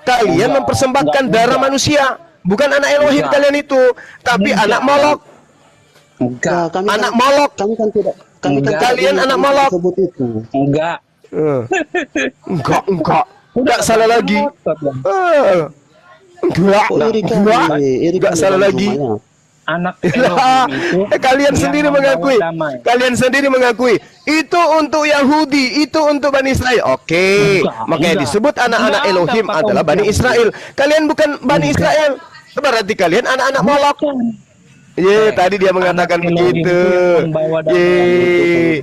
Kalian mempersembahkan darah manusia. Bukan anak Elohim kalian itu, tapi anak Molok. Enggak. kami Anak Molok. Kami kan tidak. Kami kan Enggak. Kalian tidak anak Molok. disebut itu. Enggak. Enggak salah lagi. Enggak, Kok iri kali? Iri enggak kali salah Bang lagi. ya? Jumaya. Anak Lah, Elohim itu kalian yang sendiri membawa mengakui. damai. Kalian sendiri mengakui itu untuk Yahudi, itu untuk Bani Israel. Oke, Enggak, makanya enggak. disebut anak-anak Enggak ada Elohim kata adalah untuk Bani Yahudi. Israel. Kalian bukan Bani Israel. Berarti kalian anak-anak Molok. Ye, tadi dia mengatakan Anak Elohim begitu. itu yang membawa damai.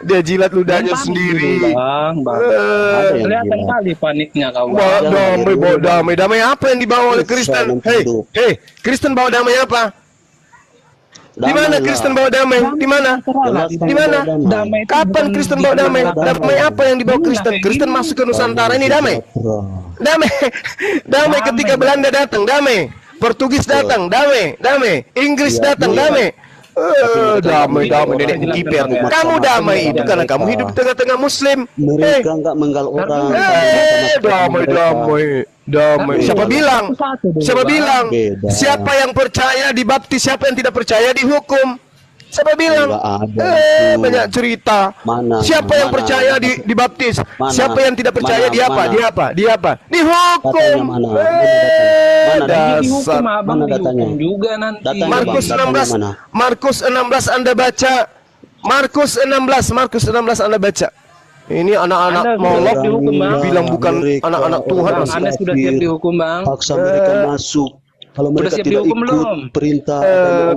Dia jilat ludahnya Panik sendiri. gitu, Bang. Ada yang Kelihatan gila. kali paniknya kau. Bawa Bang. damai, bawa damai. Damai apa yang dibawa oleh Kristen? Salam Hei, hidup. Kristen bawa damai apa? Di mana Damailah. Kristen bawa damai? Di mana? Jelas Di mana? damai. Damai itu Kapan bukan Kristen bawa damai? Damai apa yang dibawa Kristen? Kristen masuk ke Nusantara ini damai. Damai. Damai ketika Belanda datang, damai. Portugis datang, damai. Damai. Inggris datang, damai. Damai nenek kiper. Kamu damai itu karena kamu hidup di tengah-tengah Muslim. Mereka enggak menggal orang. Damai. Siapa bilang? Siapa bilang? Beda. Siapa yang percaya dibaptis, siapa yang tidak percaya dihukum? Siapa bilang? Enggak ada itu. Banyak cerita. Mana? Siapa yang Mana? percaya dibaptis? Mana? Siapa yang tidak percaya Mana? dia apa? Mana? Dia apa? Dia apa? Dihukum. Datanya mana? Mana datanya? Dasar. Dihukum abang, Mana dihukum datanya? juga nanti. Datanya, Markus Bang, datanya 16. mana? Markus 16 Anda baca. Markus 16 Anda baca. Ini anak-anak Anda molok sudah dihukum, Bang. bilang bukan Mereka anak-anak Tuhan. orang Bang, Anda sudah siap dihukum, Bang. Paksa mereka masuk. Kalau mereka siap tidak dihukum ikut belum? perintah,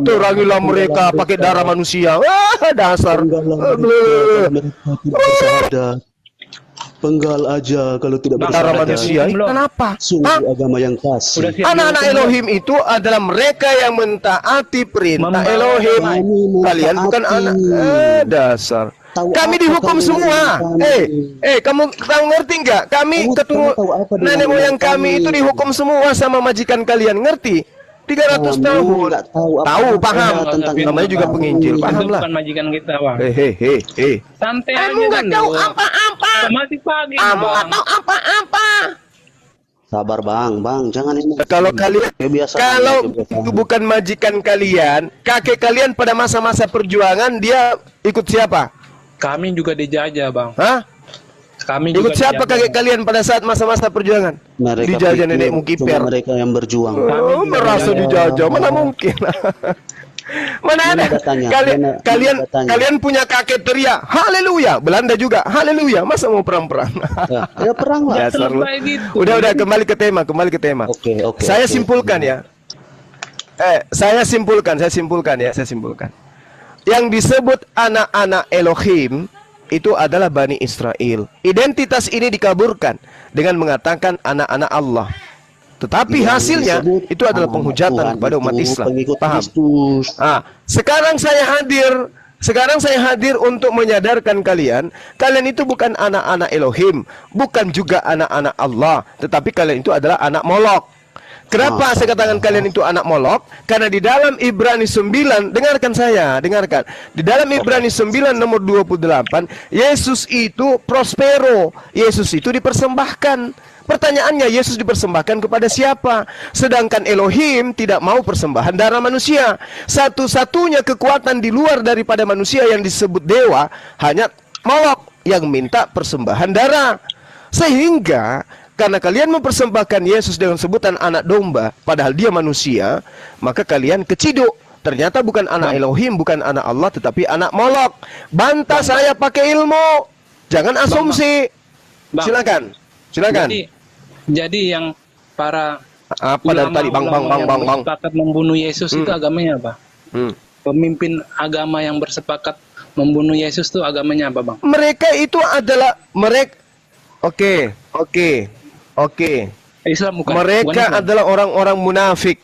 Turangilah mereka pakai darah manusia. Dasar. Penggalah mereka, mereka tidak bersahadat. Penggal aja kalau tidak Bang, Darah bersahadat. manusia. Belum. Kenapa? Sungguh agama yang kasih. Sudah siap Anak-anak dihukum belum? Elohim itu adalah mereka yang mentaati perintah Membawa Elohim. kami mentaati. Kalian bukan anak. Dasar. Tahu Kami apa dihukum kami semua. kami? Kamu ngerti nggak? Kami Kamu tahu apa dengan nenek moyang kami? kami itu dihukum semua sama majikan kalian. Ngerti? 300 Kami tahun. nggak tahu apa-apa Tahu, paham. tentang Namanya juga kami. penginjil, Itu paham lah. bukan majikan kita, Bang. Hehehe. Santai Kamu aja nggak kan, tahu Bang. apa-apa. Masih pagi, Kamu nggak Bang. tahu apa-apa. Sabar bang, jangan ini. Kalau kalian, Kebiasaan, kalau kebiasaan. itu bukan majikan kalian, kakek kalian pada masa-masa perjuangan dia ikut siapa? Kami juga dijajah, Bang. Hah? Kami juga Ikut siapa dijajah. kakek kalian pada saat masa-masa perjuangan? Mereka Dijajah pikir nenekmu cuma kiper. mereka yang berjuang. Oh, merasa dijajah, mana mungkin? Mana ada? Mana datanya? Mana datanya? Kalian punya kakek teriak, haleluya. Belanda juga, haleluya. Masa mau perang-perang? Ya perang lah. Dasar lu. Selesai gitu. Udah, kembali ke tema. Oke. Saya oke. simpulkan ya. Saya simpulkan. Yang disebut anak-anak Elohim itu adalah Bani Israel. Identitas ini dikaburkan dengan mengatakan anak-anak Allah. Tetapi Yang hasilnya disebut itu adalah anak-anak penghujatan Tuhan kepada umat itu Islam. pengikut Paham? Kristus. Sekarang saya hadir untuk menyadarkan kalian itu bukan anak-anak Elohim, bukan juga anak-anak Allah, tetapi kalian itu adalah anak Molok. Kenapa saya katakan kalian itu anak Molok? Karena di dalam Ibrani 9, dengarkan. Di dalam Ibrani 9 nomor 28, Yesus itu prospero. Yesus itu dipersembahkan. Pertanyaannya, Yesus dipersembahkan kepada siapa? Sedangkan Elohim tidak mau persembahan darah manusia. Satu-satunya kekuatan di luar daripada manusia yang disebut dewa hanya Molok yang minta persembahan darah. Sehingga karena kalian mempersembahkan Yesus dengan sebutan anak domba, padahal dia manusia, maka kalian keciduk. Ternyata bukan anak Elohim, bukan anak Allah, tetapi anak Molok. Bantah saya pakai ilmu, jangan asumsi. Bang. Silakan. Jadi yang para Apa dari tadi bang. yang bersepakat membunuh Yesus itu agamanya apa? Pemimpin agama yang bersepakat membunuh Yesus itu agamanya apa, Bang? Mereka itu adalah Oke. Islam bukan? Mereka Bukan Islam. adalah orang-orang munafik.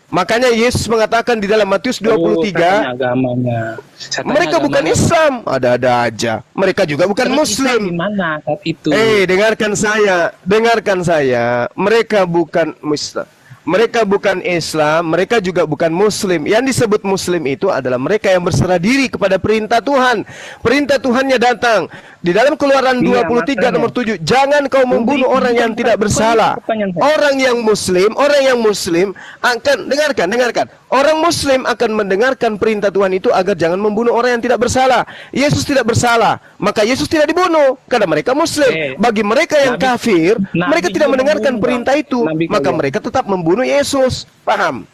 Makanya Yesus mengatakan di dalam Matius 23, katanya agamanya. Katanya mereka bukan agamanya. Islam, ada-ada aja. Mereka juga bukan Terus Islam Muslim. di mana saat itu? Dengarkan saya. Mereka bukan Muslim. Mereka bukan Islam, mereka juga bukan Muslim. Yang disebut Muslim itu adalah mereka yang berserah diri kepada perintah Tuhan. Perintah Tuhannya datang di dalam Keluaran 23 nomor 7. Jangan kau membunuh orang yang tidak bersalah. Orang yang Muslim akan dengarkan. Orang Muslim akan mendengarkan perintah Tuhan itu agar jangan membunuh orang yang tidak bersalah. Yesus tidak bersalah, maka Yesus tidak dibunuh karena mereka Muslim. Bagi mereka yang kafir, mereka tidak mendengarkan perintah itu, maka mereka tetap membunuh Yesus. Paham?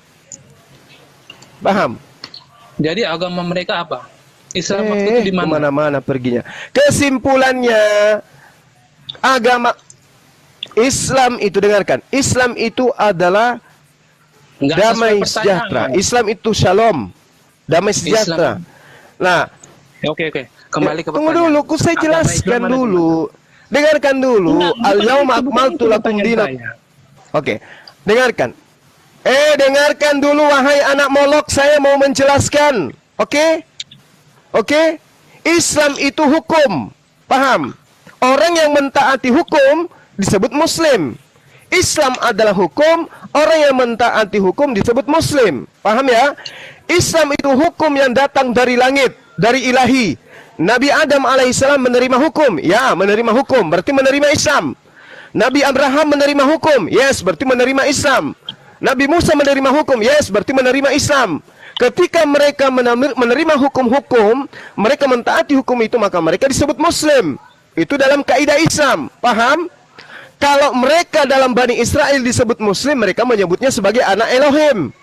Jadi agama mereka apa? Islam waktu itu di mana? Kemana-mana perginya. Kesimpulannya, agama Islam itu, dengarkan, Islam itu adalah Nggak damai sesuai sejahtera. pertanyaan. Islam itu shalom, damai sejahtera. Nah, Oke. Kembali ke tunggu pertanyaan. dulu, saya Agama jelaskan Islam ada di dulu. Dengarkan dulu. Enggak, bukan Al-yauma itu, bukan akmaltu itu lakum pertanyaan dinakum. saya. Oke, dengarkan. Dengarkan dulu wahai anak molok, saya mau menjelaskan. Oke? Oke? Islam itu hukum. Paham? Orang yang mentaati hukum disebut muslim. Islam adalah hukum, orang yang mentaati hukum disebut muslim. Paham ya? Islam itu hukum yang datang dari langit, dari ilahi. Nabi Adam alaihissalam menerima hukum. Ya, menerima hukum, berarti menerima Islam. Nabi Abraham menerima hukum. Yes, berarti menerima Islam. Nabi Musa menerima hukum, yes, berarti menerima Islam. Ketika mereka menerima hukum-hukum, mereka mentaati hukum itu, maka mereka disebut Muslim. Itu dalam kaidah Islam, paham? Kalau mereka dalam Bani Israel disebut Muslim, mereka menyebutnya sebagai anak Elohim.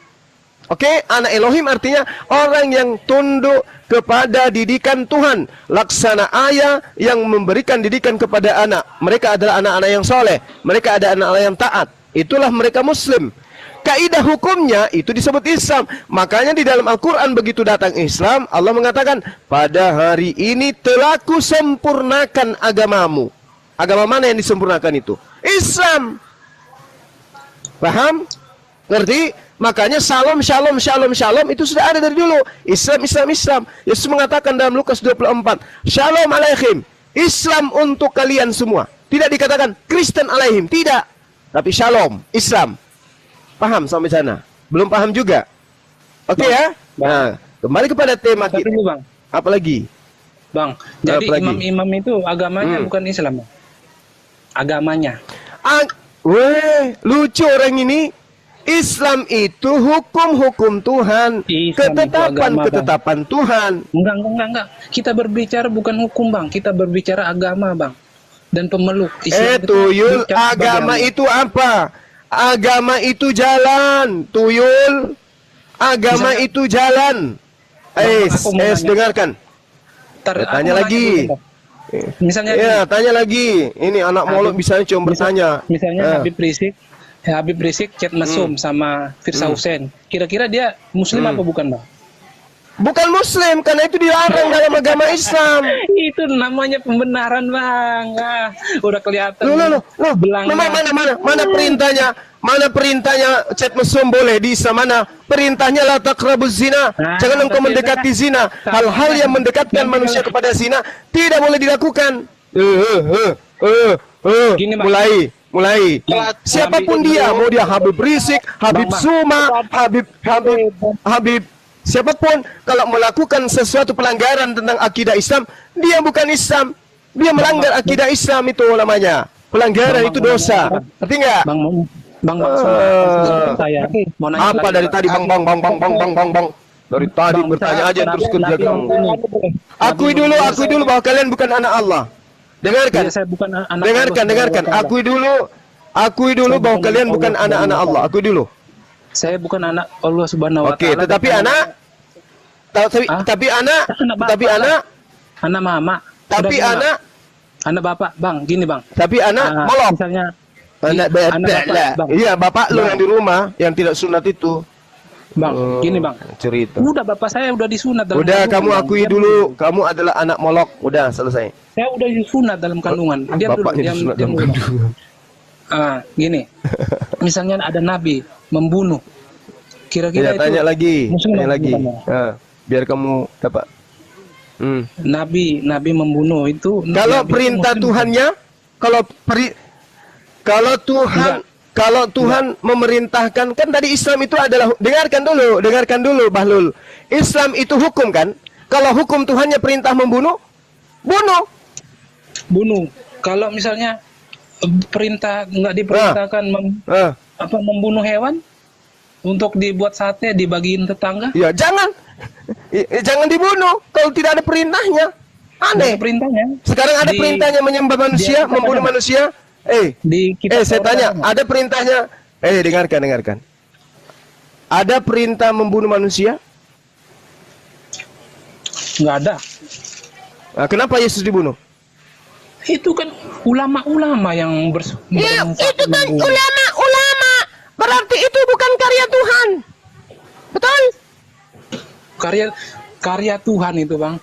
Oke, anak Elohim artinya orang yang tunduk kepada didikan Tuhan. Laksana ayah yang memberikan didikan kepada anak. Mereka adalah anak-anak yang soleh. Mereka ada anak-anak yang taat. Itulah mereka Muslim. Kaidah hukumnya itu disebut Islam. Makanya di dalam Al-Quran begitu datang Islam, Allah mengatakan, pada hari ini telah kusempurnakan agamamu. Agama mana yang disempurnakan itu? Islam. Paham? Ngerti? Makanya shalom, shalom, shalom, shalom itu sudah ada dari dulu. Islam, Islam, Islam. Yesus mengatakan dalam Lukas 24, Shalom alaihim, Islam untuk kalian semua. Tidak dikatakan Kristen alaihim, tidak. Tapi shalom, Islam. Paham sampai sana? Belum paham juga? Oke ya? Nah, kembali kepada tema kita. Bang. Apa lagi? Bang, jadi imam-imam itu agamanya bukan Islam. Agamanya. Weh, lucu orang ini. Islam itu hukum-hukum Tuhan, ketetapan Tuhan. Enggak. Kita berbicara bukan hukum, Bang. Kita berbicara agama, Bang. Dan pemeluk. Islam Tuyul, agama itu apa? Agama itu jalan, Tuyul. Agama itu jalan. Dengarkan. Tanya lagi. Misalnya tanya lagi. Ini anak molok bisanya cuma bertanya. Misalnya Habib Rizik chat mesum sama Firsa Hussein. Kira-kira dia muslim apa bukan, Bang? Bukan muslim, karena itu dilarang dalam agama Islam. Itu namanya pembenaran, Bang. Udah kelihatan. Loh. Mana perintahnya? Mana perintahnya chat mesum boleh di Islam? Mana perintahnya la taqrabuz zina? Jangan engkau mendekati zina. Hal-hal yang mendekatkan manusia kepada zina tidak boleh dilakukan. Gini, Bang. Mulai. Siapapun dia, mau dia Habib Rizik, Habib Suma, Habib siapapun, kalau melakukan sesuatu pelanggaran tentang akidah Islam, dia bukan Islam. Dia melanggar akidah Islam, itu namanya. Pelanggaran itu dosa. Ngerti enggak? Bang, saya mau nanya apa dari tadi bang. Dari tadi bertanya aja terus kerja kamu. Akui dulu bahwa kalian bukan anak Allah. Dengarkan. Saya bukan anak Dengarkan. Akui dulu bahwa kalian bukan anak-anak Allah. Akui dulu. Saya bukan anak Allah Subhanahu wa taala. Oke, tetapi anak mama. Tapi anak bapak, Bang, gini, Bang. Tapi anak molok. Misalnya anak bapak. Iya, bapak lu yang di rumah yang tidak sunat itu. Bang, gini, Bang. Cerita. Udah bapak saya udah disunat dalam Udah, kandungan. kamu akui dulu, kamu adalah anak molok. Udah, selesai. Saya udah disunat dalam kandungan. Bapaknya disunat dalam kandungan. Gini. Misalnya ada nabi membunuh. Kira-kira itu tanya lagi. bukan, Biar kamu dapat. Nabi membunuh itu. Kalau perintah Tuhannya, kalau Tuhan memerintahkan, kan tadi Islam itu adalah, dengarkan dulu Bahlul. Islam itu hukum kan? Kalau hukum Tuhannya perintah membunuh, bunuh. Kalau misalnya perintah nggak diperintahkan membunuh hewan untuk dibuat sate dibagiin tetangga? Ya jangan dibunuh kalau tidak ada perintahnya. Aneh. Perintahnya. Sekarang ada perintahnya menyembah manusia, membunuh manusia. Saya tanya, ada perintahnya? Dengarkan. Ada perintah membunuh manusia? Nggak ada. Nah, kenapa Yesus dibunuh? Itu kan ulama-ulama yang itu kan ulama. Berarti itu bukan karya Tuhan. Betul? Karya Tuhan itu, Bang.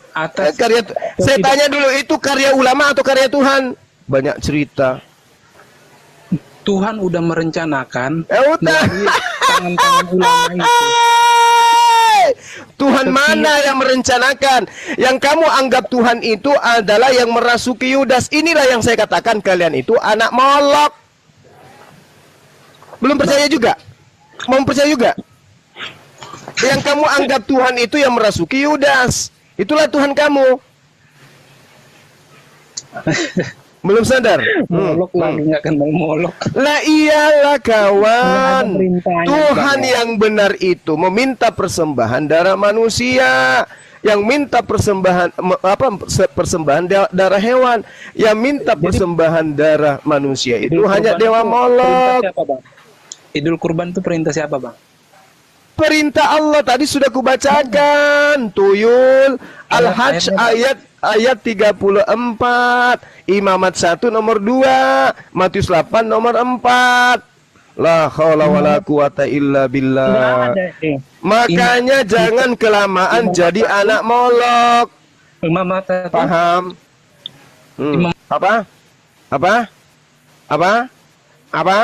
Saya tanya dulu, itu karya ulama atau karya Tuhan? Banyak cerita. Tuhan udah merencanakan. Udah. tangan-tangan ulama itu. Tuhan mana yang merencanakan? Yang kamu anggap Tuhan itu adalah yang merasuki Yudas. Inilah yang saya katakan kalian itu anak Molok. Belum percaya juga? Mau percaya juga? Yang kamu anggap Tuhan itu yang merasuki Yudas. Itulah Tuhan kamu. Belum sadar? Molok lagi nggak kenal Molok. Lah iyalah kawan. Ada perintahnya, Tuhan Bang. yang benar itu meminta persembahan darah manusia. Yang minta persembahan darah hewan. Yang minta persembahan darah manusia itu Idul hanya Kurban Dewa itu Molok. perintah siapa, Bang? Idul Kurban itu perintah siapa, Bang? Perintah Allah tadi sudah kubacakan. Tuyul Al-Hajj ayat 34. Imamat 1 nomor 2. Matius 8 nomor 4. La haula wala quwata illa billah. Nggak ada, Makanya jangan kelamaan jadi anak Molok. Imam Mata itu Paham? Apa? Apa? Apa? Apa?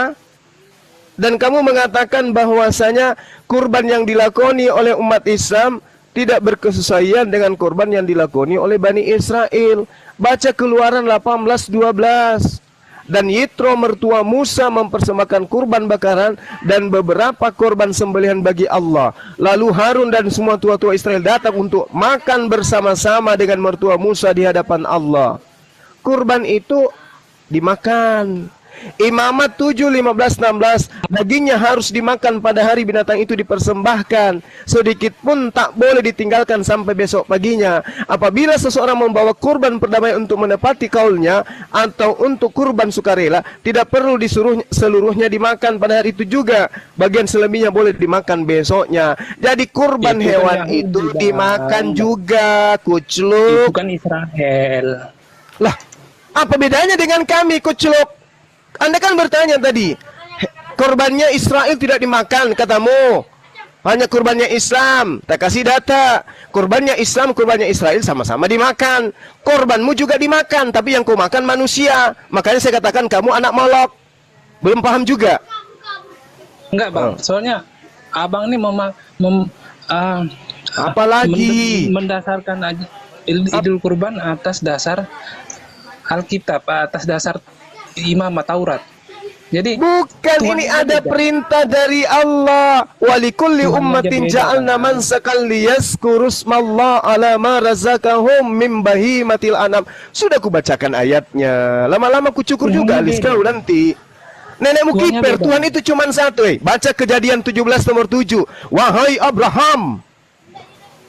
Dan kamu mengatakan bahwasanya kurban yang dilakoni oleh umat Islam tidak berkesesuaian dengan kurban yang dilakoni oleh Bani Israel. Baca Keluaran 18:12. Dan Yitro mertua Musa mempersembahkan kurban bakaran dan beberapa kurban sembelihan bagi Allah. Lalu Harun dan semua tua-tua Israel datang untuk makan bersama-sama dengan mertua Musa di hadapan Allah. Kurban itu dimakan. Imamat 7, 15, 16. Dagingnya harus dimakan pada hari binatang itu dipersembahkan. Sedikit pun tak boleh ditinggalkan sampai besok paginya. Apabila seseorang membawa kurban perdamaian untuk menepati kaulnya atau untuk kurban sukarela, tidak perlu disuruh seluruhnya dimakan pada hari itu juga. Bagian selebihnya boleh dimakan besoknya. Jadi kurban Itu kan hewan Yahudi, itu Bang. dimakan juga, itu kucluk. kan Israel. Lah, apa bedanya dengan kami, kucluk? Anda kan bertanya tadi, korbannya Israel tidak dimakan, katamu. Hanya kurbannya Islam. Tak kasih data. Kurbannya Islam, kurbannya Israel sama-sama dimakan. Korbanmu juga dimakan, tapi yang kau makan manusia. Makanya saya katakan kamu anak Molok. Belum paham juga? Enggak, Bang. Soalnya abang ini Apalagi? mendasarkan aja Idul Kurban atas dasar Alkitab, atas dasar Imam Taurat. Jadi Bukan, Tuhan ini itu ada beda. perintah dari Allah. Walikulli Tuhan ummatin aja beda, ja'alna Bang. mansakan liyazkuru smallah ala ma razaqahum min bahimatil anam. Sudah kubacakan ayatnya. Lama-lama kucukur Tuhan juga beda. alis kau nanti. Nenekmu Tuhannya kiper, beda. Tuhan itu cuma satu. Baca Kejadian 17 nomor 7. Wahai Abraham,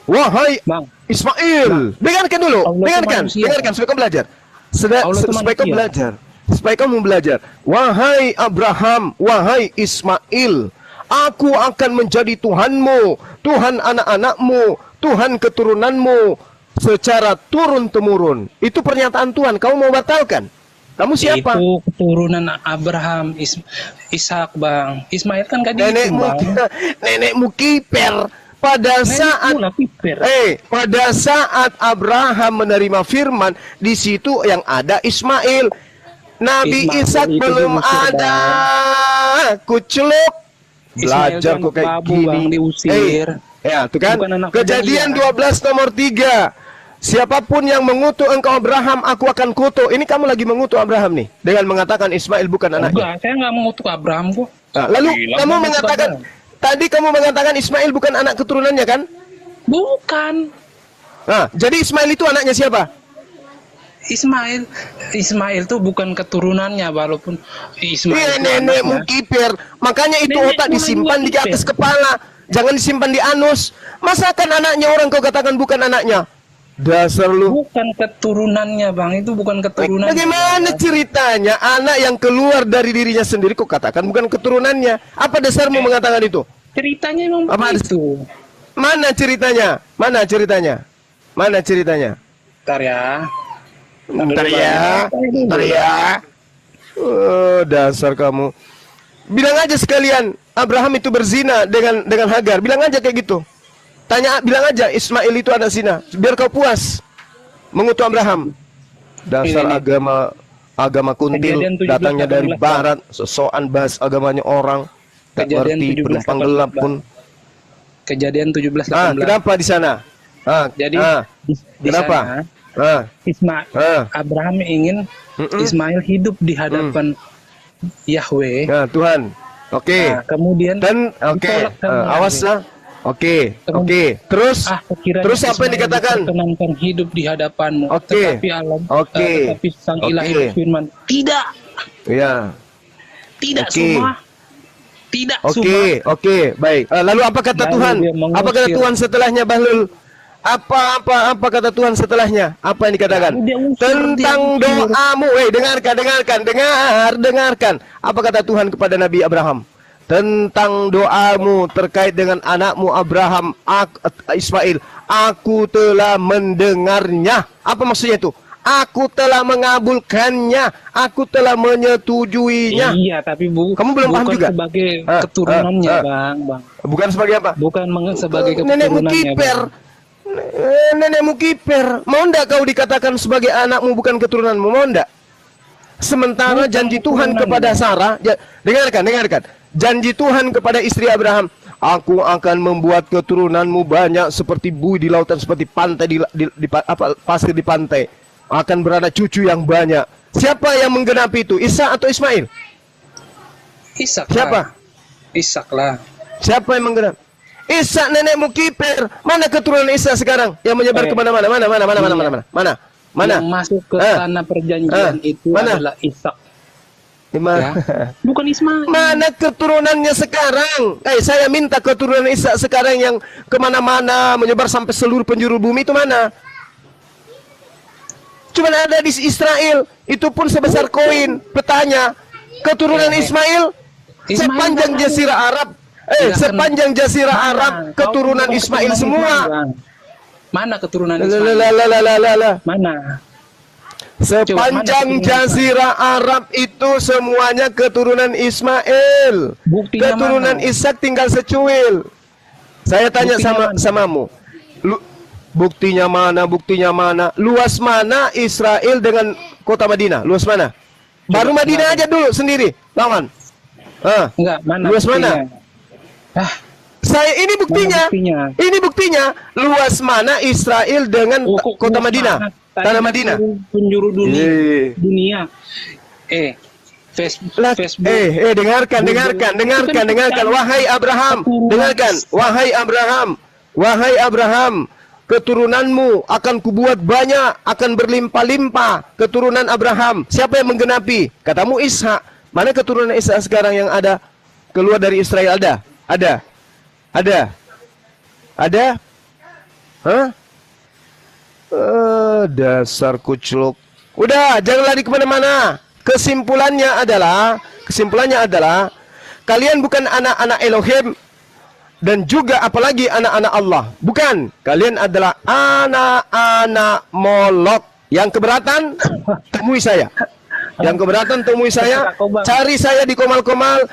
wahai Bang, Ismail. Dengarkan dulu, Allah itu dengarkan, manusia, dengarkan supaya kau belajar. Allah itu Supaya kau manusia. belajar. Supaya kamu belajar. Wahai Abraham, wahai Ismail, aku akan menjadi Tuhanmu, Tuhan anak-anakmu, Tuhan keturunanmu secara turun-temurun. Itu pernyataan Tuhan. Kamu mau batalkan? Kamu siapa? itu keturunan Abraham, Ishak, Bang. Ismail kan gak dihitung, Nenekmu, Bang. nenekmu kiper. Pada saat pada saat Abraham menerima firman, di situ yang ada Ismail. Nabi Ismail Ishak itu belum di Mesir, ada. Kuceluk. Ismail Belajar itu kok kayak anak babu, gini. Bang, diusir. Ya, tuh kan. Bukan anak Kejadian kejadian. 12 nomor 3. Siapapun yang mengutuk engkau Abraham, aku akan kutuk. Ini kamu lagi mengutuk Abraham nih, dengan mengatakan Ismail bukan anaknya. Enggak, saya nggak mengutuk Abraham kok. Nah, lalu Gila, kamu Bang, mengatakan, Abraham. tadi kamu mengatakan Ismail bukan anak keturunannya kan? Bukan. Nah, jadi Ismail itu anaknya siapa? Ismail tuh bukan keturunannya, walaupun Ismail Iya, itu nenekmu anaknya. kiper. Makanya itu Nenekmu otak disimpan di kiper. atas kepala. Jangan disimpan di anus. Masakan anaknya orang kau katakan bukan anaknya? Dasar lu. Bukan keturunannya, Bang. Itu bukan keturunannya. Bagaimana ceritanya anak yang keluar dari dirinya sendiri kau katakan bukan keturunannya? Apa dasarmu mengatakan itu? Ceritanya emang Apa begitu. Mana ceritanya? Mana ceritanya? Mana ceritanya? Bentar ya. Ntar ya, ntar ya. Oh, dasar kamu. Bilang aja sekalian, Abraham itu berzina dengan Hagar. Bilang aja kayak gitu. Bilang aja Ismail itu anak zina. Biar kau puas mengutuk Abraham. Dasar Ini. agama kuntil Kejadian 17, datangnya dari 18. barat, sosokan bahas agamanya orang. Tak Kejadian ngerti 17, penumpang gelap 18, pun. Kejadian 17 Ah, 18. kenapa di sana? Ah, Jadi ah, di kenapa? sana Ah, Abraham ingin Ismail hidup di hadapan Yahweh. nah, Tuhan. Oke. Nah, kemudian Dan oke, ditolak sama awas Yahweh. lah. Oke, Kemudian- oke. Terus Sekiranya terus apa yang Ismail dikatakan? diperkenankan hidup di hadapanmu. Oke. Tetapi Oke. tetapi sang ilahi Oke. berfirman, tidak, Ya. tidak Oke. semua. Tidak semua. Oke, oke, baik. Lalu apa kata Lalu Tuhan? dia mengusir. Apa kata Tuhan setelahnya, Bahlul? Apa kata Tuhan setelahnya? Apa yang dikatakan? Lalu dia usir, Tentang dia usir. doamu. Dengarkan. Apa kata Tuhan kepada Nabi Abraham? Tentang doamu terkait dengan anakmu Abraham, Ismail, aku telah mendengarnya. Apa maksudnya itu? Aku telah mengabulkannya, aku telah menyetujuinya. Iya, tapi Kamu belum paham bukan juga? sebagai keturunannya, ah. Bang. Bukan sebagai apa? Bukan sebagai Nenekmu keturunannya, kiper. Bang. Nenekmu kiper. Mau ndak kau dikatakan sebagai anakmu bukan keturunanmu? Mau ndak? Sementara Bukan janji Tuhan keturunan, kepada Bang. Sarah, dengarkan. Janji Tuhan kepada istri Abraham, aku akan membuat keturunanmu banyak seperti buih di lautan, seperti pantai pasir di pantai. Akan beranak cucu yang banyak. Siapa yang menggenapi itu? Isa atau Ismail? Ishak Siapa? lah. Ishak lah. Siapa yang menggenapi? Isa nenekmu kiper. Mana keturunan Isa sekarang yang menyebar kemana-mana? Mana? Yang masuk ke tanah perjanjian itu Mana? adalah Ishak. Di mana? Ya. Bukan Ismail. Mana keturunannya sekarang? Saya minta keturunan Isa sekarang yang kemana-mana menyebar sampai seluruh penjuru bumi itu mana? Cuma ada di Israel. Itu pun sebesar koin. Petanya. Keturunan Ismail sepanjang Ismail Jazirah Arab. Sepanjang Jazirah Arab keturunan Ismail semua. Mana keturunan Ismail? Mana? Sepanjang Jazirah Arab itu semuanya keturunan Ismail. Buktinya Keturunan mana? Ishak tinggal secuil. Saya tanya Buktinya mana? samamu. Buktinya mana? Luas mana Israel dengan kota Madinah? Luas mana? Baru Madinah aja dulu sendiri, lawan. Enggak, mana? Luas buktinya? mana? Ini buktinya. Mana buktinya? Ini buktinya. Luas mana Israel dengan kota luas Madinah? mana? Tadi Tanah Madinah. Penjuru dunia. Eh. Dunia. Facebook. Dengarkan. Wahai Abraham, dengarkan. Wahai Abraham, keturunanmu akan kubuat banyak, akan berlimpah-limpah. Keturunan Abraham. Siapa yang menggenapi? Katamu Ishak. Mana keturunan Ishak sekarang yang ada keluar dari Israel? Ada. Hah? Dasar kucluk. Udah, jangan lari kemana-mana. Kesimpulannya adalah kalian bukan anak-anak Elohim dan juga apalagi anak-anak Allah. Bukan, kalian adalah anak-anak Molok. Yang keberatan, temui saya. Cari saya di Komal-Komal.